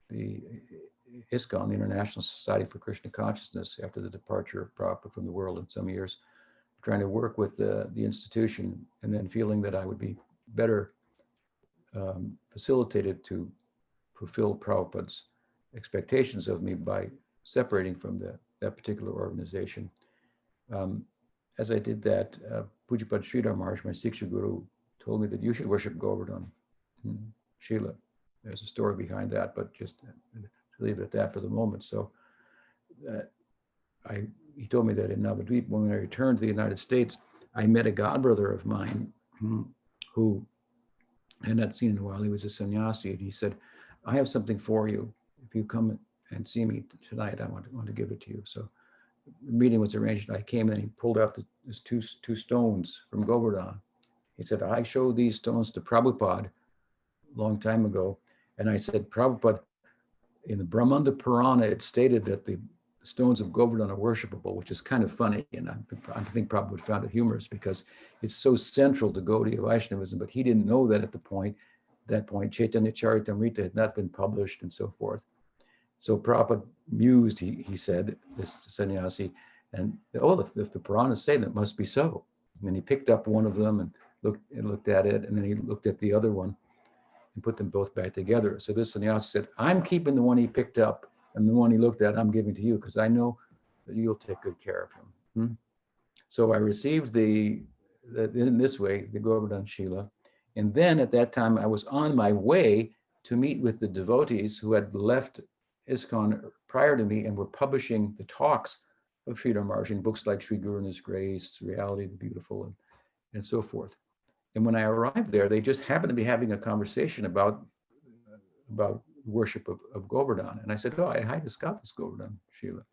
the ISKCON, the International Society for Krishna Consciousness, after the departure of Prabhupada from the world in some years, trying to work with the institution, and then feeling that I would be better facilitated to fulfill Prabhupada's expectations of me by separating from that particular organization. As I did that, Pujapad Sridhar Maharaj, my Siksha Guru, told me that you should worship Govardhana Shila. There's a story behind that, but just to leave it at that for the moment. So he told me that in Navadvip, when I returned to the United States, I met a godbrother of mine who I had not seen in a while. He was a sannyasi, and he said, I have something for you. If you come and see me tonight, I want to give it to you. So meeting was arranged, I came and he pulled out his two stones from Govardhana. He said, I showed these stones to Prabhupada a long time ago. And I said, Prabhupada, in the Brahmanda Purana, it stated that the stones of Govardhana are worshipable, which is kind of funny. And I think Prabhupada found it humorous because it's so central to Gaudiya Vaishnavism, but he didn't know that at that point, Chaitanya Charitamrita had not been published and so forth. So Prabhupada mused, he said, this sannyasi, and if the Puranas say that, it must be so. And then he picked up one of them and looked at it, and then he looked at the other one and put them both back together. So this sannyasi said, I'm keeping the one he picked up, and the one he looked at, I'm giving to you, because I know that you'll take good care of him. So I received in this way, the Govardhana Shila. And then at that time, I was on my way to meet with the devotees who had left ISKCON prior to me and were publishing the talks of Sridhar Maharaj in books like Sri Guru and His Grace, Reality the Beautiful, and so forth. And when I arrived there, they just happened to be having a conversation about worship of Govardhana. And I said, oh, I just got this Govardhana Shila.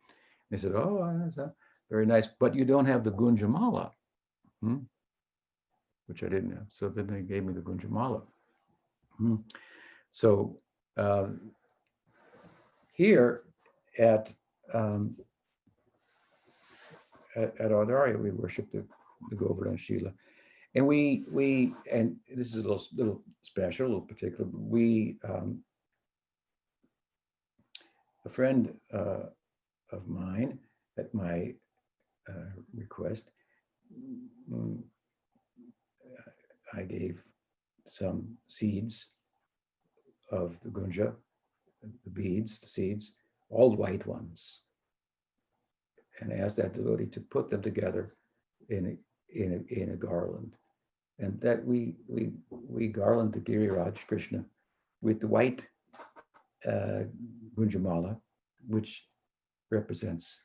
They said, oh, that's very nice, but you don't have the Gunjamala, which I didn't have. So then they gave me the Gunjamala. So here at Audarya, we worship the Govardhana Shila. And and this is a little special, a little particular, a friend of mine, at my request, I gave some seeds of the Gunja, the seeds, all white ones, and asked that devotee to put them together in a garland, and that we garland the Giriraj Krishna with the white Gunjamala, which represents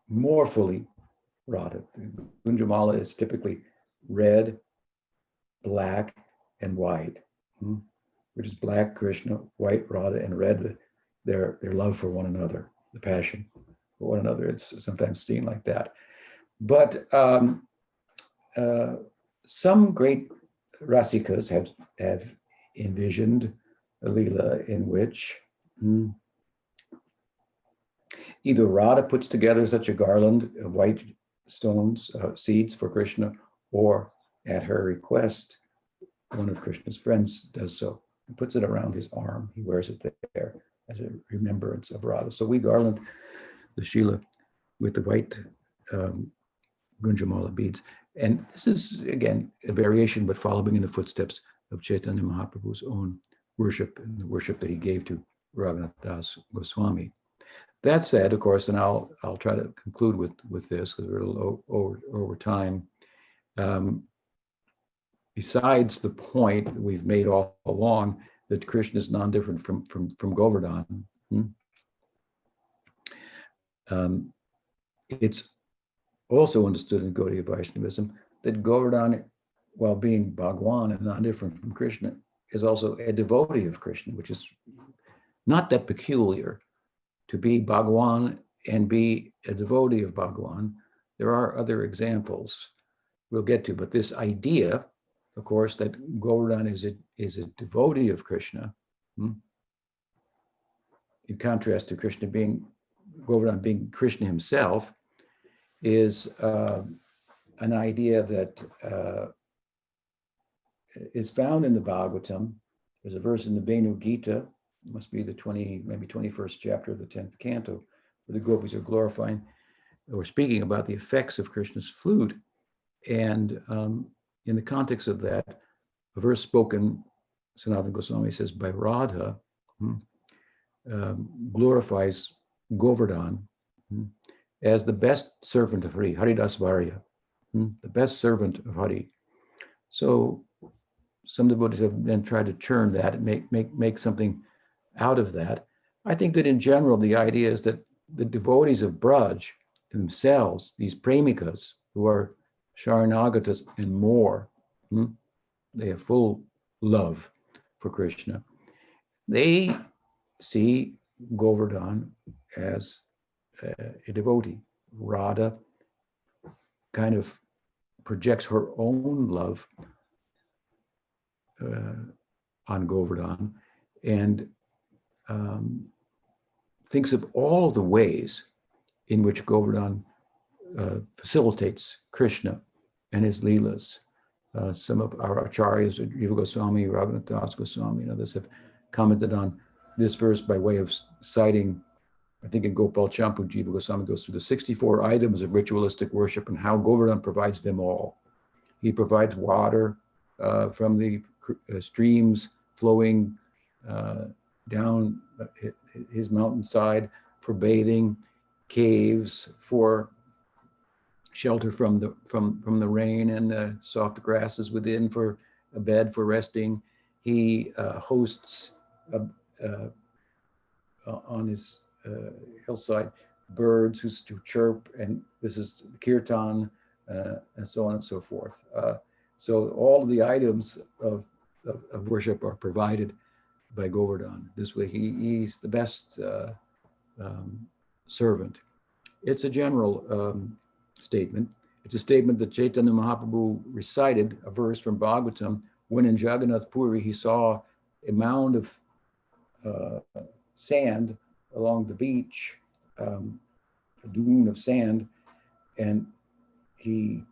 more fully Radha. Gunjamala is typically red, black, and white, which is black Krishna, white Radha, and red their love for one another, the passion for one another. It's sometimes seen like that. But some great Rasikas have envisioned a Leela in which either Radha puts together such a garland of white stones, seeds for Krishna, or at her request, one of Krishna's friends does so and puts it around his arm. He wears it there as a remembrance of Radha. So we garland the Shila with the white Gunjamala beads. And this is, again, a variation, but following in the footsteps of Chaitanya Mahaprabhu's own worship and the worship that he gave to Raghunath Goswami. That said, of course, and I'll try to conclude with this because we're a little over time. Besides the point that we've made all along that Krishna is non-different from Govardhana, it's also understood in Gaudiya Vaishnavism that Govardhana, while being Bhagwan and non-different from Krishna, is also a devotee of Krishna, which is not that peculiar. To be Bhagwan and be a devotee of Bhagwan, there are other examples we'll get to, but this idea, of course, that Govardhana is a devotee of Krishna, in contrast to Govardhana being Krishna himself, is an idea that is found in the Bhagavatam. There's a verse in the Venu Gita, it must be the 21st chapter of the 10th canto, where the gopis are glorifying or speaking about the effects of Krishna's flute. And in the context of that, a verse spoken, Sanatana Goswami says, by Radha, glorifies Govardhana as the best servant of Hari, Haridas Varya, the best servant of Hari. So some devotees have then tried to churn that and make something out of that. I think that in general, the idea is that the devotees of Braj themselves, these premikas who are Sharanagatas and more, they have full love for Krishna. They see Govardhana as a devotee. Radha kind of projects her own love on Govardhan and thinks of all the ways in which Govardhan facilitates Krishna and his leelas. Some of our acharyas, Jiva Goswami, Raghunath Goswami, and others have commented on this verse by way of citing, I think in Gopal Champu, Jiva Goswami goes through the 64 items of ritualistic worship and how Govardhan provides them all. He provides water from the streams flowing down his mountainside for bathing, caves for shelter from the rain, and the soft grasses within for a bed for resting. He hosts on his hillside birds who chirp, and this is kirtan, and so on and so forth. So all of the items of worship are provided by Govardhan. This way, he's the best servant. It's a general statement. It's a statement that Caitanya Mahaprabhu recited, a verse from Bhagavatam, when in Jagannath Puri he saw a mound of sand along the beach, a dune of sand, and he,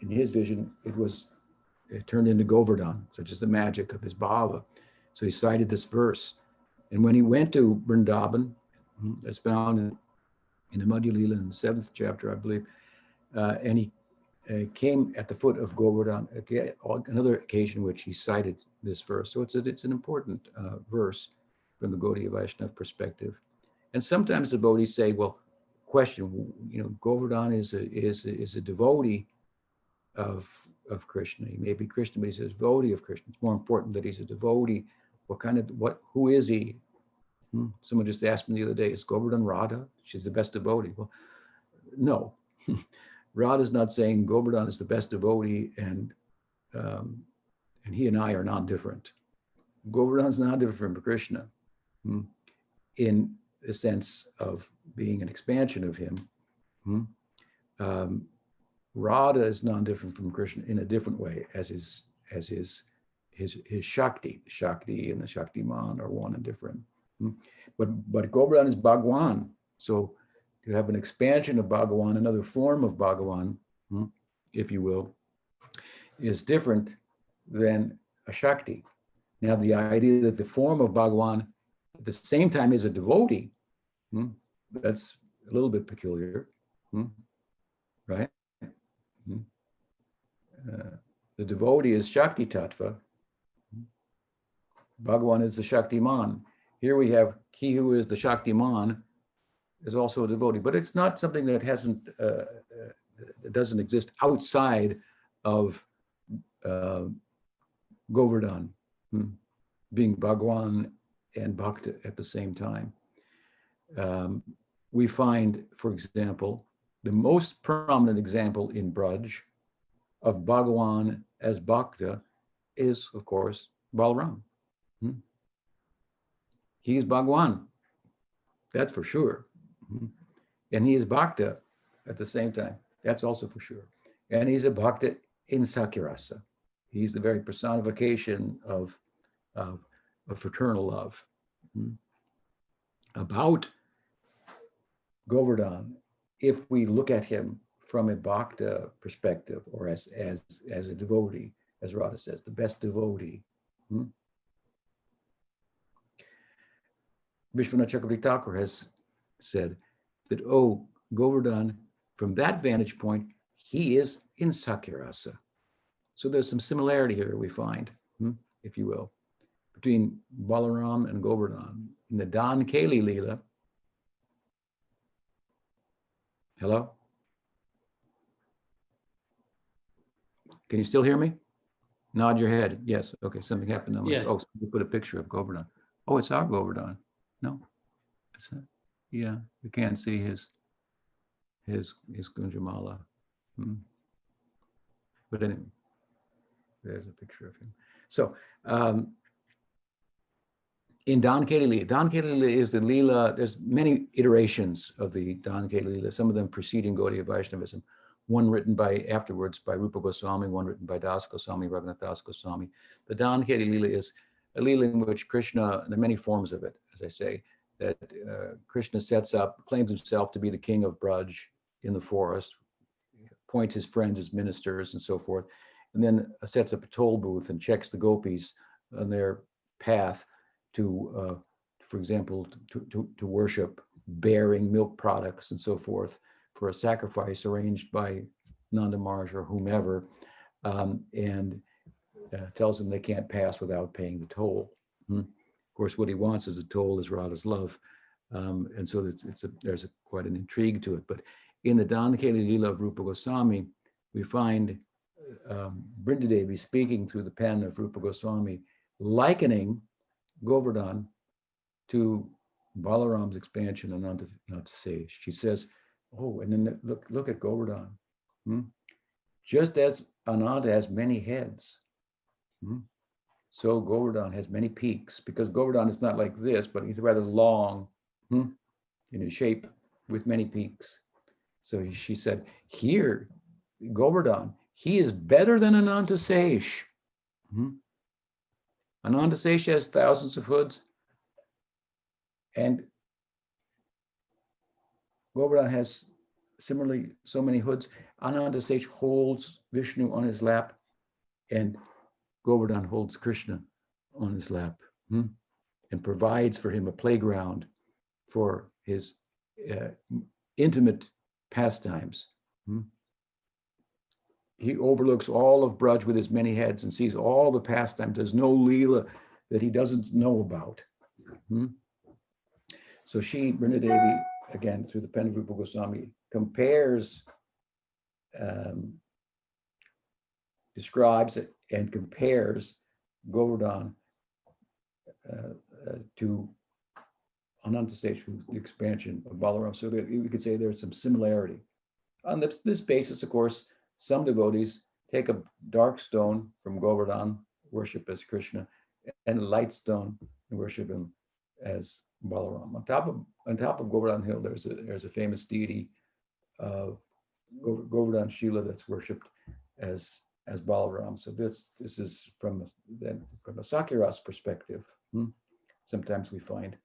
in his vision, it turned into Govardhan, such as the magic of his bhava. So he cited this verse. And when he went to Vrindavan, that's found in the Madhya Lila in the 7th chapter, I believe, and he came at the foot of Govardhan, another occasion in which he cited this verse. So it's an important verse from the Gaudiya Vaishnava perspective. And sometimes devotees say, well, question, Govardhan is a devotee of Krishna. He may be Krishna, but he's a devotee of Krishna. It's more important that he's a devotee. Who is he? Someone just asked me the other day, is Govardhan Radha? She's the best devotee. Well, no. Radha's not saying Govardhan is the best devotee and he and I are not different. Govardhan's not different from Krishna in the sense of being an expansion of him. Radha is non-different from Krishna in a different way, as his Shakti. Shakti and the Shaktiman are one and different. But Govardhan is Bhagwan. So to have an expansion of Bhagawan, another form of Bhagawan, if you will, is different than a Shakti. Now, the idea that the form of Bhagawan at the same time is a devotee, that's a little bit peculiar, right? The devotee is Shakti Tattva. Bhagawan is the Shaktiman. Here we have he who is the Shaktiman is also a devotee, but it's not something that doesn't exist outside of Govardhan, being Bhagwan and Bhakta at the same time. We find, for example, the most prominent example in Braj of Bhagawan as Bhakta is, of course, Balaram. He is Bhagwan, that's for sure. And he is Bhakta at the same time, that's also for sure. And he's a Bhakta in Sakhirasa. He's the very personification of fraternal love. About Govardhan, if we look at him from a Bhakta perspective, or as a devotee, as Radha says, the best devotee. Vishwanath Chakravarti Thakur has said that, Govardhan, from that vantage point, he is in Sakhirasa. So there's some similarity here we find, if you will, between Balaram and Govardhan. In the Dan Keli Leela, hello? Can you still hear me? Nod your head. Yes. Okay. Something happened. Yeah. We put a picture of Govardhan. Oh, it's our Govardhan. No. It's not. Yeah. We can't see his Gunjamala. But anyway, there's a picture of him. So in Dan Keli Lila. Dan Keli Lila is the Lila, there's many iterations of the Dan Keli Lila, some of them preceding Gaudiya Vaishnavism, one written afterwards by Rupa Goswami, one written by Das Goswami, Raghunath Das Goswami. The Dan Keli Lila is a Lila in which Krishna, there are many forms of it, as I say, that Krishna sets up, claims himself to be the king of Braj in the forest, appoints his friends as ministers and so forth, and then sets up a toll booth and checks the gopis on their path to, for example, to worship, bearing milk products and so forth for a sacrifice arranged by Nanda Maharaj or whomever, and tells them they can't pass without paying the toll. Of course, what he wants is a toll is Radha's love. And so there's quite an intrigue to it. But in the Dan Keli Lila of Rupa Goswami, we find Brindadevi speaking through the pen of Rupa Goswami, likening Govardhana to Balaram's expansion on Ananta. She says, oh, and then look at Govardhana. Just as Ananta has many heads, so Govardhana has many peaks, because Govardhana is not like this, but he's rather long in his shape with many peaks. So she said, here, Govardhana, he is better than Ananta Sesh. Ananta Sesh has thousands of hoods, and Govardhana has similarly so many hoods. Ananta Sesh holds Vishnu on his lap, and Govardhana holds Krishna on his lap, and provides for him a playground for his intimate pastimes. He overlooks all of Braj with his many heads and sees all the pastimes. There's no Leela that he doesn't know about. So she, Brindadevi, again, through the pen of Rupa Goswami, describes it and compares Govardhana to Ananta Sesh, the expansion of Balaram. So that we could say there's some similarity. On this basis, of course, some devotees take a dark stone from Govardhana, worship as Krishna, and a light stone and worship him as Balaram. On top of Govardhana Hill, there's a famous deity of Govardhana Shila that's worshipped as Balaram. So this is from a Sakyaras perspective. Sometimes we find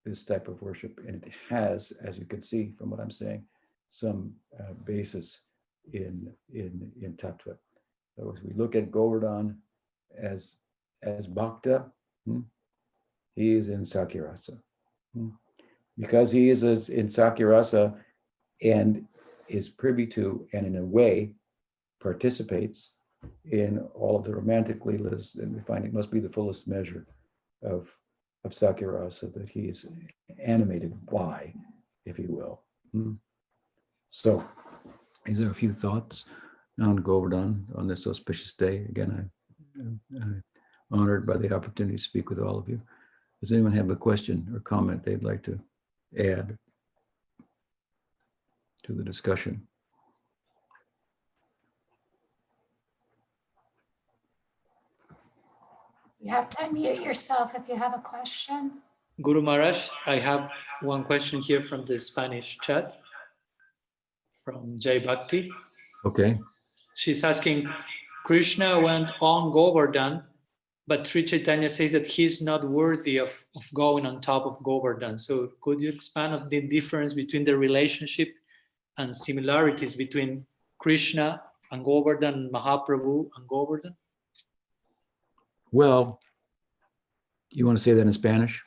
this type of worship, and it has, as you can see from what I'm saying, some basis in Tattva. So as we look at Govardhana as Bhakta, he is in Sakyarasa. Because he is in Sakyarasa and is privy to, and in a way participates in all of the romantic leelas, and we find it must be the fullest measure of Sakyarasa that he is animated by, if you will. So these are a few thoughts on Govardhana on this auspicious day. Again, I'm honored by the opportunity to speak with all of you. Does anyone have a question or comment they'd like to add to the discussion? You have to unmute yourself if you have a question. Guru Maharaj, I have one question here from the Spanish chat from Jai Bhakti. Okay. She's asking, Krishna went on Govardhana, but Sri Caitanya says that he's not worthy of going on top of Govardhana. So could you expand on the difference between the relationship and similarities between Krishna and Govardhana, Mahaprabhu and Govardhana? Well, you want to say that in Spanish?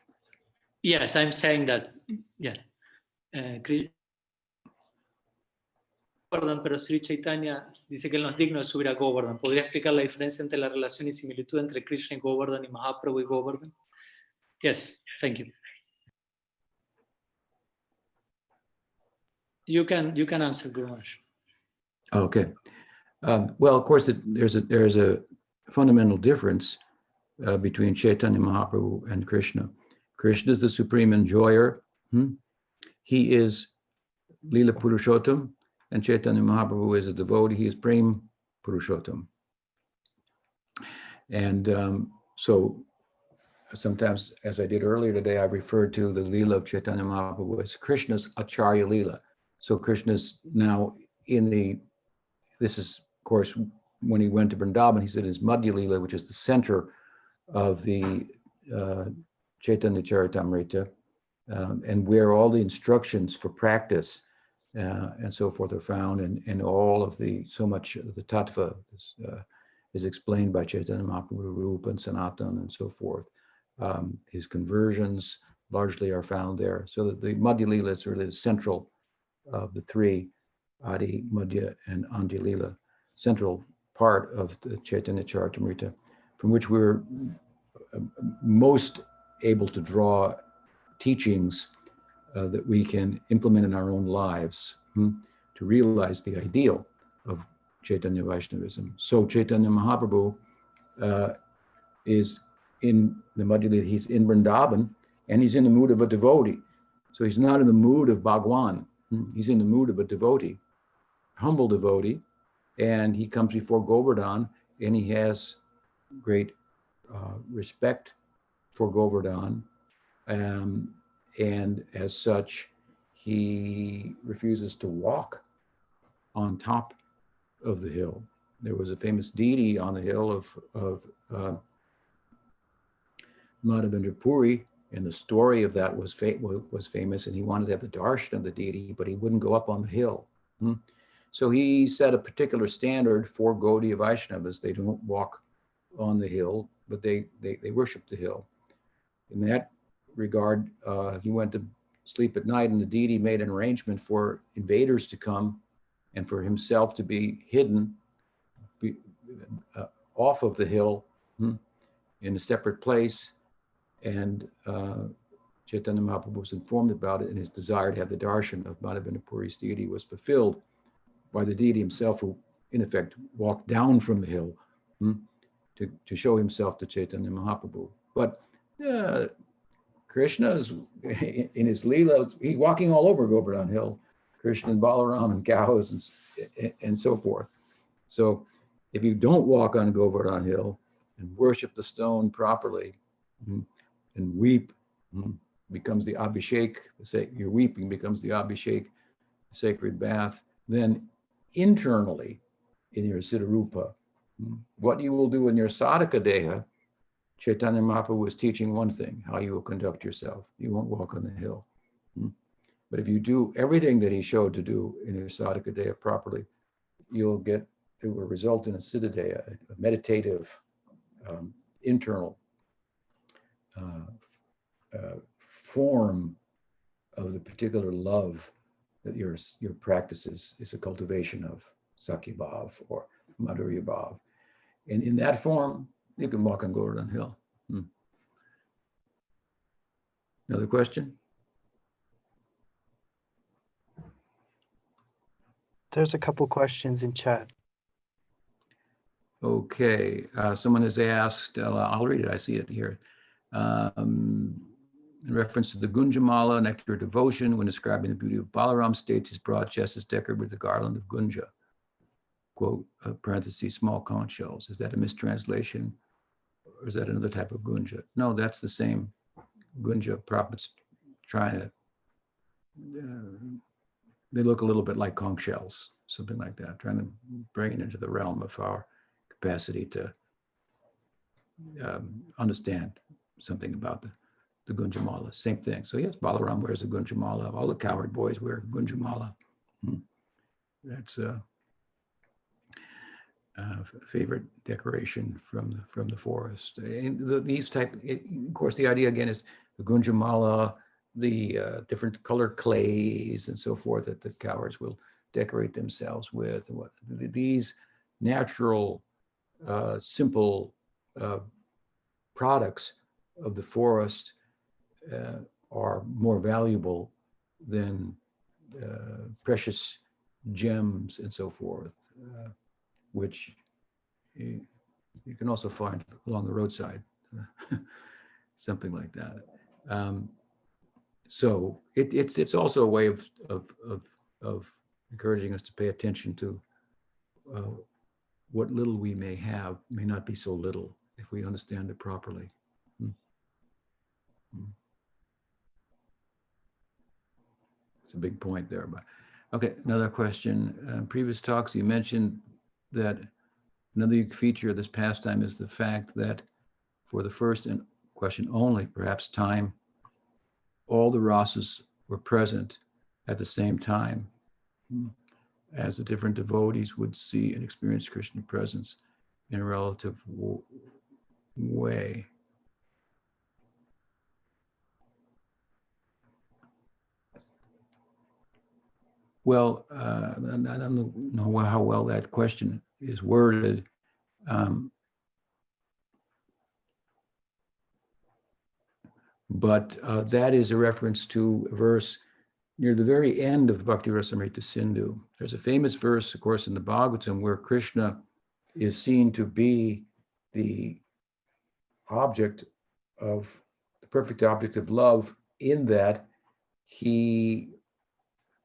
Yes, I'm saying that, yeah. Pero Sri Chaitanya dice que él no es digno de subir a Govardhana. ¿Podría explicar la diferencia entre la relación y similitud entre Krishna y Govardhana y Mahaprabhu y Govardhana? Yes, thank you. You can answer, Guru Maharaj. Okay. Well, of course, there's a fundamental difference between Chaitanya Mahaprabhu and Krishna. Krishna is the supreme enjoyer. He is Lila Purushottam, and Chaitanya Mahaprabhu is a devotee. He is Prem Purushottam. And so sometimes, as I did earlier today, I referred to the Leela of Chaitanya Mahaprabhu as Krishna's Acharya Leela. So Krishna's now this is, of course, when he went to Vrindavan, he said his Madhya Leela, which is the center of the Chaitanya Charitamrita, and where all the instructions for practice and so forth are found, and all of so much of the tattva is explained by Chaitanya Mahaprabhu, Rupa and Sanatana and so forth. His conversions largely are found there. So that the Madhya Leela is really the central of the three, Adi, Madhya, and Andhya Leela, central part of the Chaitanya Charitamrita, from which we're most able to draw teachings that we can implement in our own lives to realize the ideal of Chaitanya Vaishnavism. So Chaitanya Mahaprabhu is in the Madhya Leela, he's in Vrindavan, and he's in the mood of a devotee. So he's not in the mood of Bhagwan. He's in the mood of a devotee, humble devotee, and he comes before Govardhana, and he has great respect for Govardhana, and as such, he refuses to walk on top of the hill. There was a famous deity on the hill of Madhavendra Puri, and the story of that was famous, and he wanted to have the darshan of the deity, but he wouldn't go up on the hill. So he set a particular standard for Gaudiya Vaishnavas. They don't walk on the hill, but they worship the hill. In that regard, he went to sleep at night, and the deity made an arrangement for invaders to come and for himself to be hidden off of the hill in a separate place. And Chaitanya Mahaprabhu was informed about it, and his desire to have the darshan of Madhavendra Puri's deity was fulfilled by the deity himself, who in effect walked down from the hill to show himself to Chaitanya Mahaprabhu. But Krishna is in his Leela, he's walking all over Govardhana Hill, Krishna and Balaram and cows and so forth. So if you don't walk on Govardhana Hill and worship the stone properly and weep, becomes the Abhishek, your weeping becomes the Abhishek, sacred bath, then internally in your Siddharupa, what you will do in your Sadhaka Deha, Chaitanya Mahaprabhu was teaching one thing, how you will conduct yourself. You won't walk on the hill. But if you do everything that he showed to do in your Sadhaka Deha properly, it will result in a Siddha Deha, a meditative, internal form of the particular love that your practice is a cultivation of Sakya Bhav or Madhurya Bhav. And in that form, you can walk on Govardhana Hill. Another question? There's a couple questions in chat. Okay, someone has asked, I'll read it, I see it here. In reference to the Gunjamala, nectar devotion, when describing the beauty of Balaram, states his broad chest is decorated with the garland of Gunja. Quote, parentheses, small conch shells. Is that a mistranslation? Or is that another type of Gunja? No, that's the same Gunja. Prabhupada's trying to, they look a little bit like conch shells, something like that, trying to bring it into the realm of our capacity to understand something about the Gunjamala. Same thing. So yes, Balaram wears a Gunjamala. All the cowherd boys wear Gunjamala. That's a favorite decoration from the forest. And these type, of course, the idea again is the Gunjamala, the different colored clays and so forth that the cowherds will decorate themselves with. And these natural, simple products of the forest are more valuable than precious gems and so forth, which you can also find along the roadside, something like that. So it's also a way of encouraging us to pay attention to what little we may have may not be so little if we understand it properly. a big point there. But okay, another question. Previous talks, you mentioned that another feature of this pastime is the fact that for the first and question only, perhaps time, all the rasas were present at the same time, as the different devotees would see and experience Krishna presence in a relative way. Well, I don't know how well that question is worded. But that is a reference to a verse near the very end of Bhakti Rasamrita Sindhu. There's a famous verse, of course, in the Bhagavatam where Krishna is seen to be the object of, the perfect object of love, in that he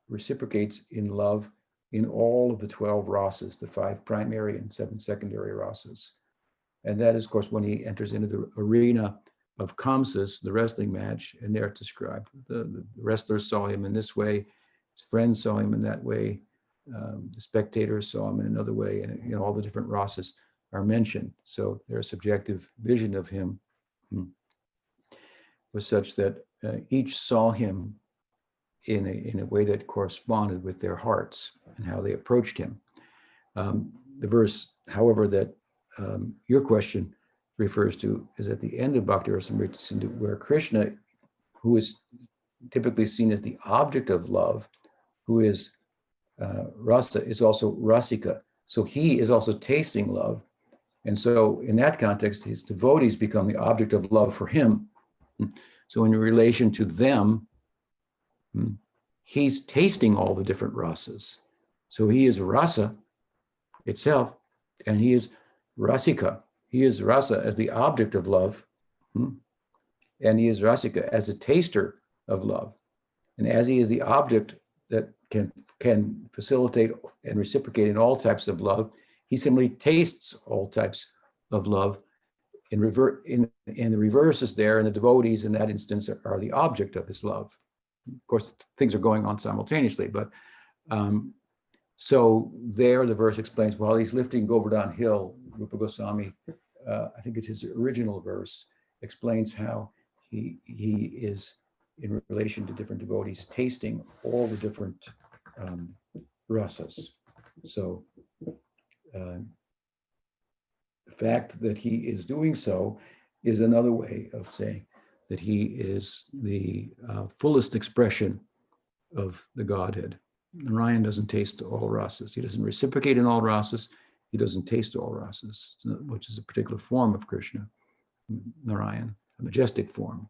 reciprocates in love in all of the 12 rasas, the 5 primary and 7 secondary rasas. And that is, of course, when he enters into the arena of Kamsa's, the wrestling match, and there it's described. The wrestlers saw him in this way, his friends saw him in that way, the spectators saw him in another way, and all the different rasas are mentioned. So their subjective vision of him was such that each saw him in a way that corresponded with their hearts and how they approached him. The verse, however, that your question refers to is at the end of Bhakti Rasamrita Sindhu, where Krishna, who is typically seen as the object of love, who is rasa, is also rasika. So he is also tasting love. And so in that context, his devotees become the object of love for him. So in relation to them, he's tasting all the different rasas. So he is rasa itself, and he is rasika. He is rasa as the object of love, and he is rasika as a taster of love. And as he is the object that can facilitate and reciprocate in all types of love, he simply tastes all types of love. And the reverse is there, and the devotees in that instance are the object of his love. Of course, things are going on simultaneously, but so there the verse explains, while he's lifting Govardhana hill, Rupa Goswami, I think it's his original verse, explains how he is in relation to different devotees, tasting all the different rasas. So the fact that he is doing so is another way of saying that he is the fullest expression of the Godhead. Narayan doesn't taste all rasas. He doesn't reciprocate in all rasas. He doesn't taste all rasas, which is a particular form of Krishna, Narayan, a majestic form.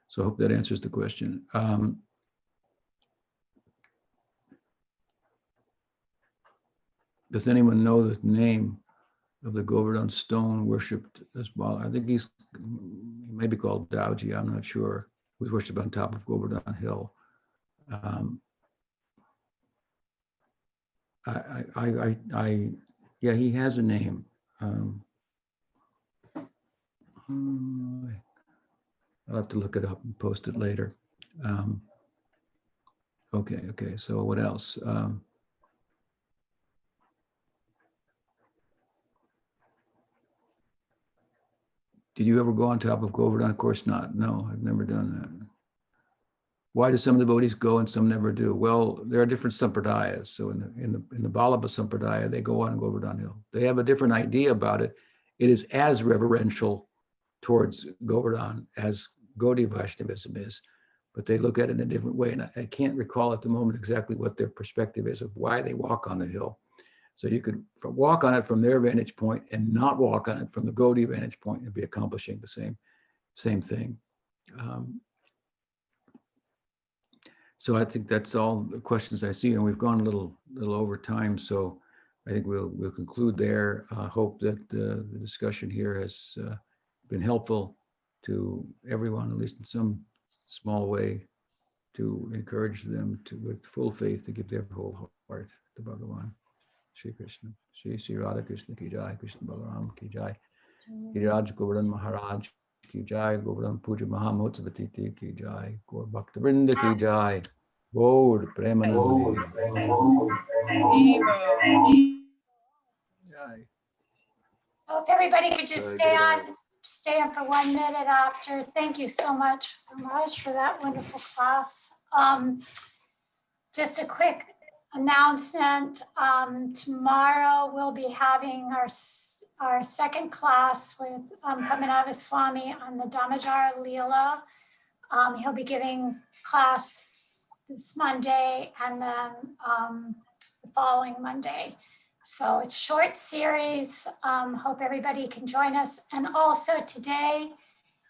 So I hope that answers the question. Does anyone know the name of the Govardhana stone worshipped as well? I think he may be called Dauji, I'm not sure, who's worshipped on top of Govardhana hill. Yeah, he has a name. I'll have to look it up and post it later. Okay, so what else? Did you ever go on top of Govardhana? Of course not. No, I've never done that. Why do some devotees go and some never do? Well, there are different sampradayas. So in the Vallabha sampradaya, they go on Govardhana hill. They have a different idea about it. It is as reverential towards Govardhana as Gaudiya Vaishnavism is, but they look at it in a different way. And I can't recall at the moment exactly what their perspective is of why they walk on the hill. So you could walk on it from their vantage point and not walk on it from the Gaudiya vantage point and be accomplishing the same thing. So I think that's all the questions I see, and we've gone a little over time. So I think we'll conclude there. I hope that the discussion here has been helpful to everyone, at least in some small way, to encourage them to, with full faith, to give their whole heart to Bhagavan. Shri Krishna, Shri Radha Krishna ki jai, Krishna Balaram ki jai, Giriraj Govardhan Maharaj ki jai, Govardhan Puja Mahamotsvatiti ki jai, Gaur Bhakta Vrinda ki jai. Gaur Premanande. So if everybody could just stay on for 1 minute after. Thank you so much, Raj, for that wonderful class. Just a quick announcement. Tomorrow we'll be having our second class with Padmanabha Swami on the Damodar Leela. He'll be giving class this Monday and then the following Monday. So it's short series. Hope everybody can join us. And also today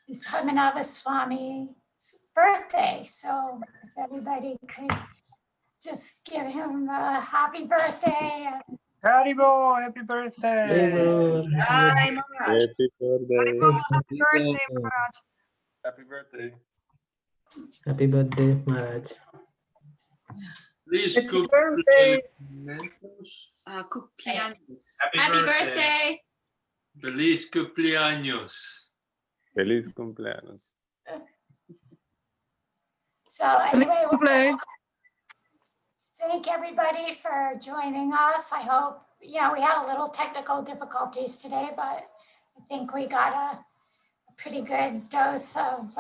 is Padmanabha Swami's birthday. So if everybody could just give him a happy birthday. And Haribo, happy birthday. Hi, Maharaj. Happy birthday. Happy birthday, Maharaj. Happy birthday. Happy birthday, Maharaj. Please Happy birthday. Cumpleaños. Happy birthday. Feliz cumpleaños. Feliz cumpleaños. so anyway, thank everybody for joining us. I hope, we had a little technical difficulties today, but I think we got a pretty good dose of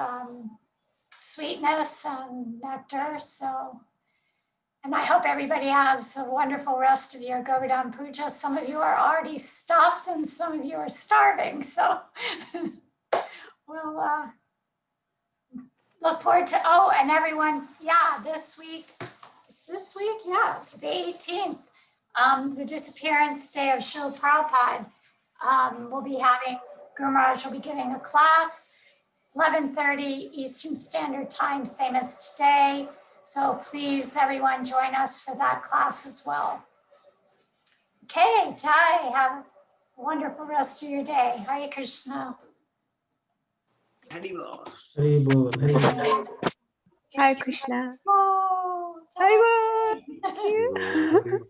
sweetness and nectar. So, and I hope everybody has a wonderful rest of your Govardhana Puja. Some of you are already stuffed and some of you are starving. So we'll look forward to, and everyone, this week, the 18th, the disappearance day of Srila Prabhupada. We'll be having, Guru Maharaj will be giving a class, 11:30 Eastern Standard Time, same as today. So please, everyone, join us for that class as well. Okay, Jai, have a wonderful rest of your day. Hare Krishna. Haribo. Haribo, Haribo. Hi, Krishna. Oh, Haribo. Thank you.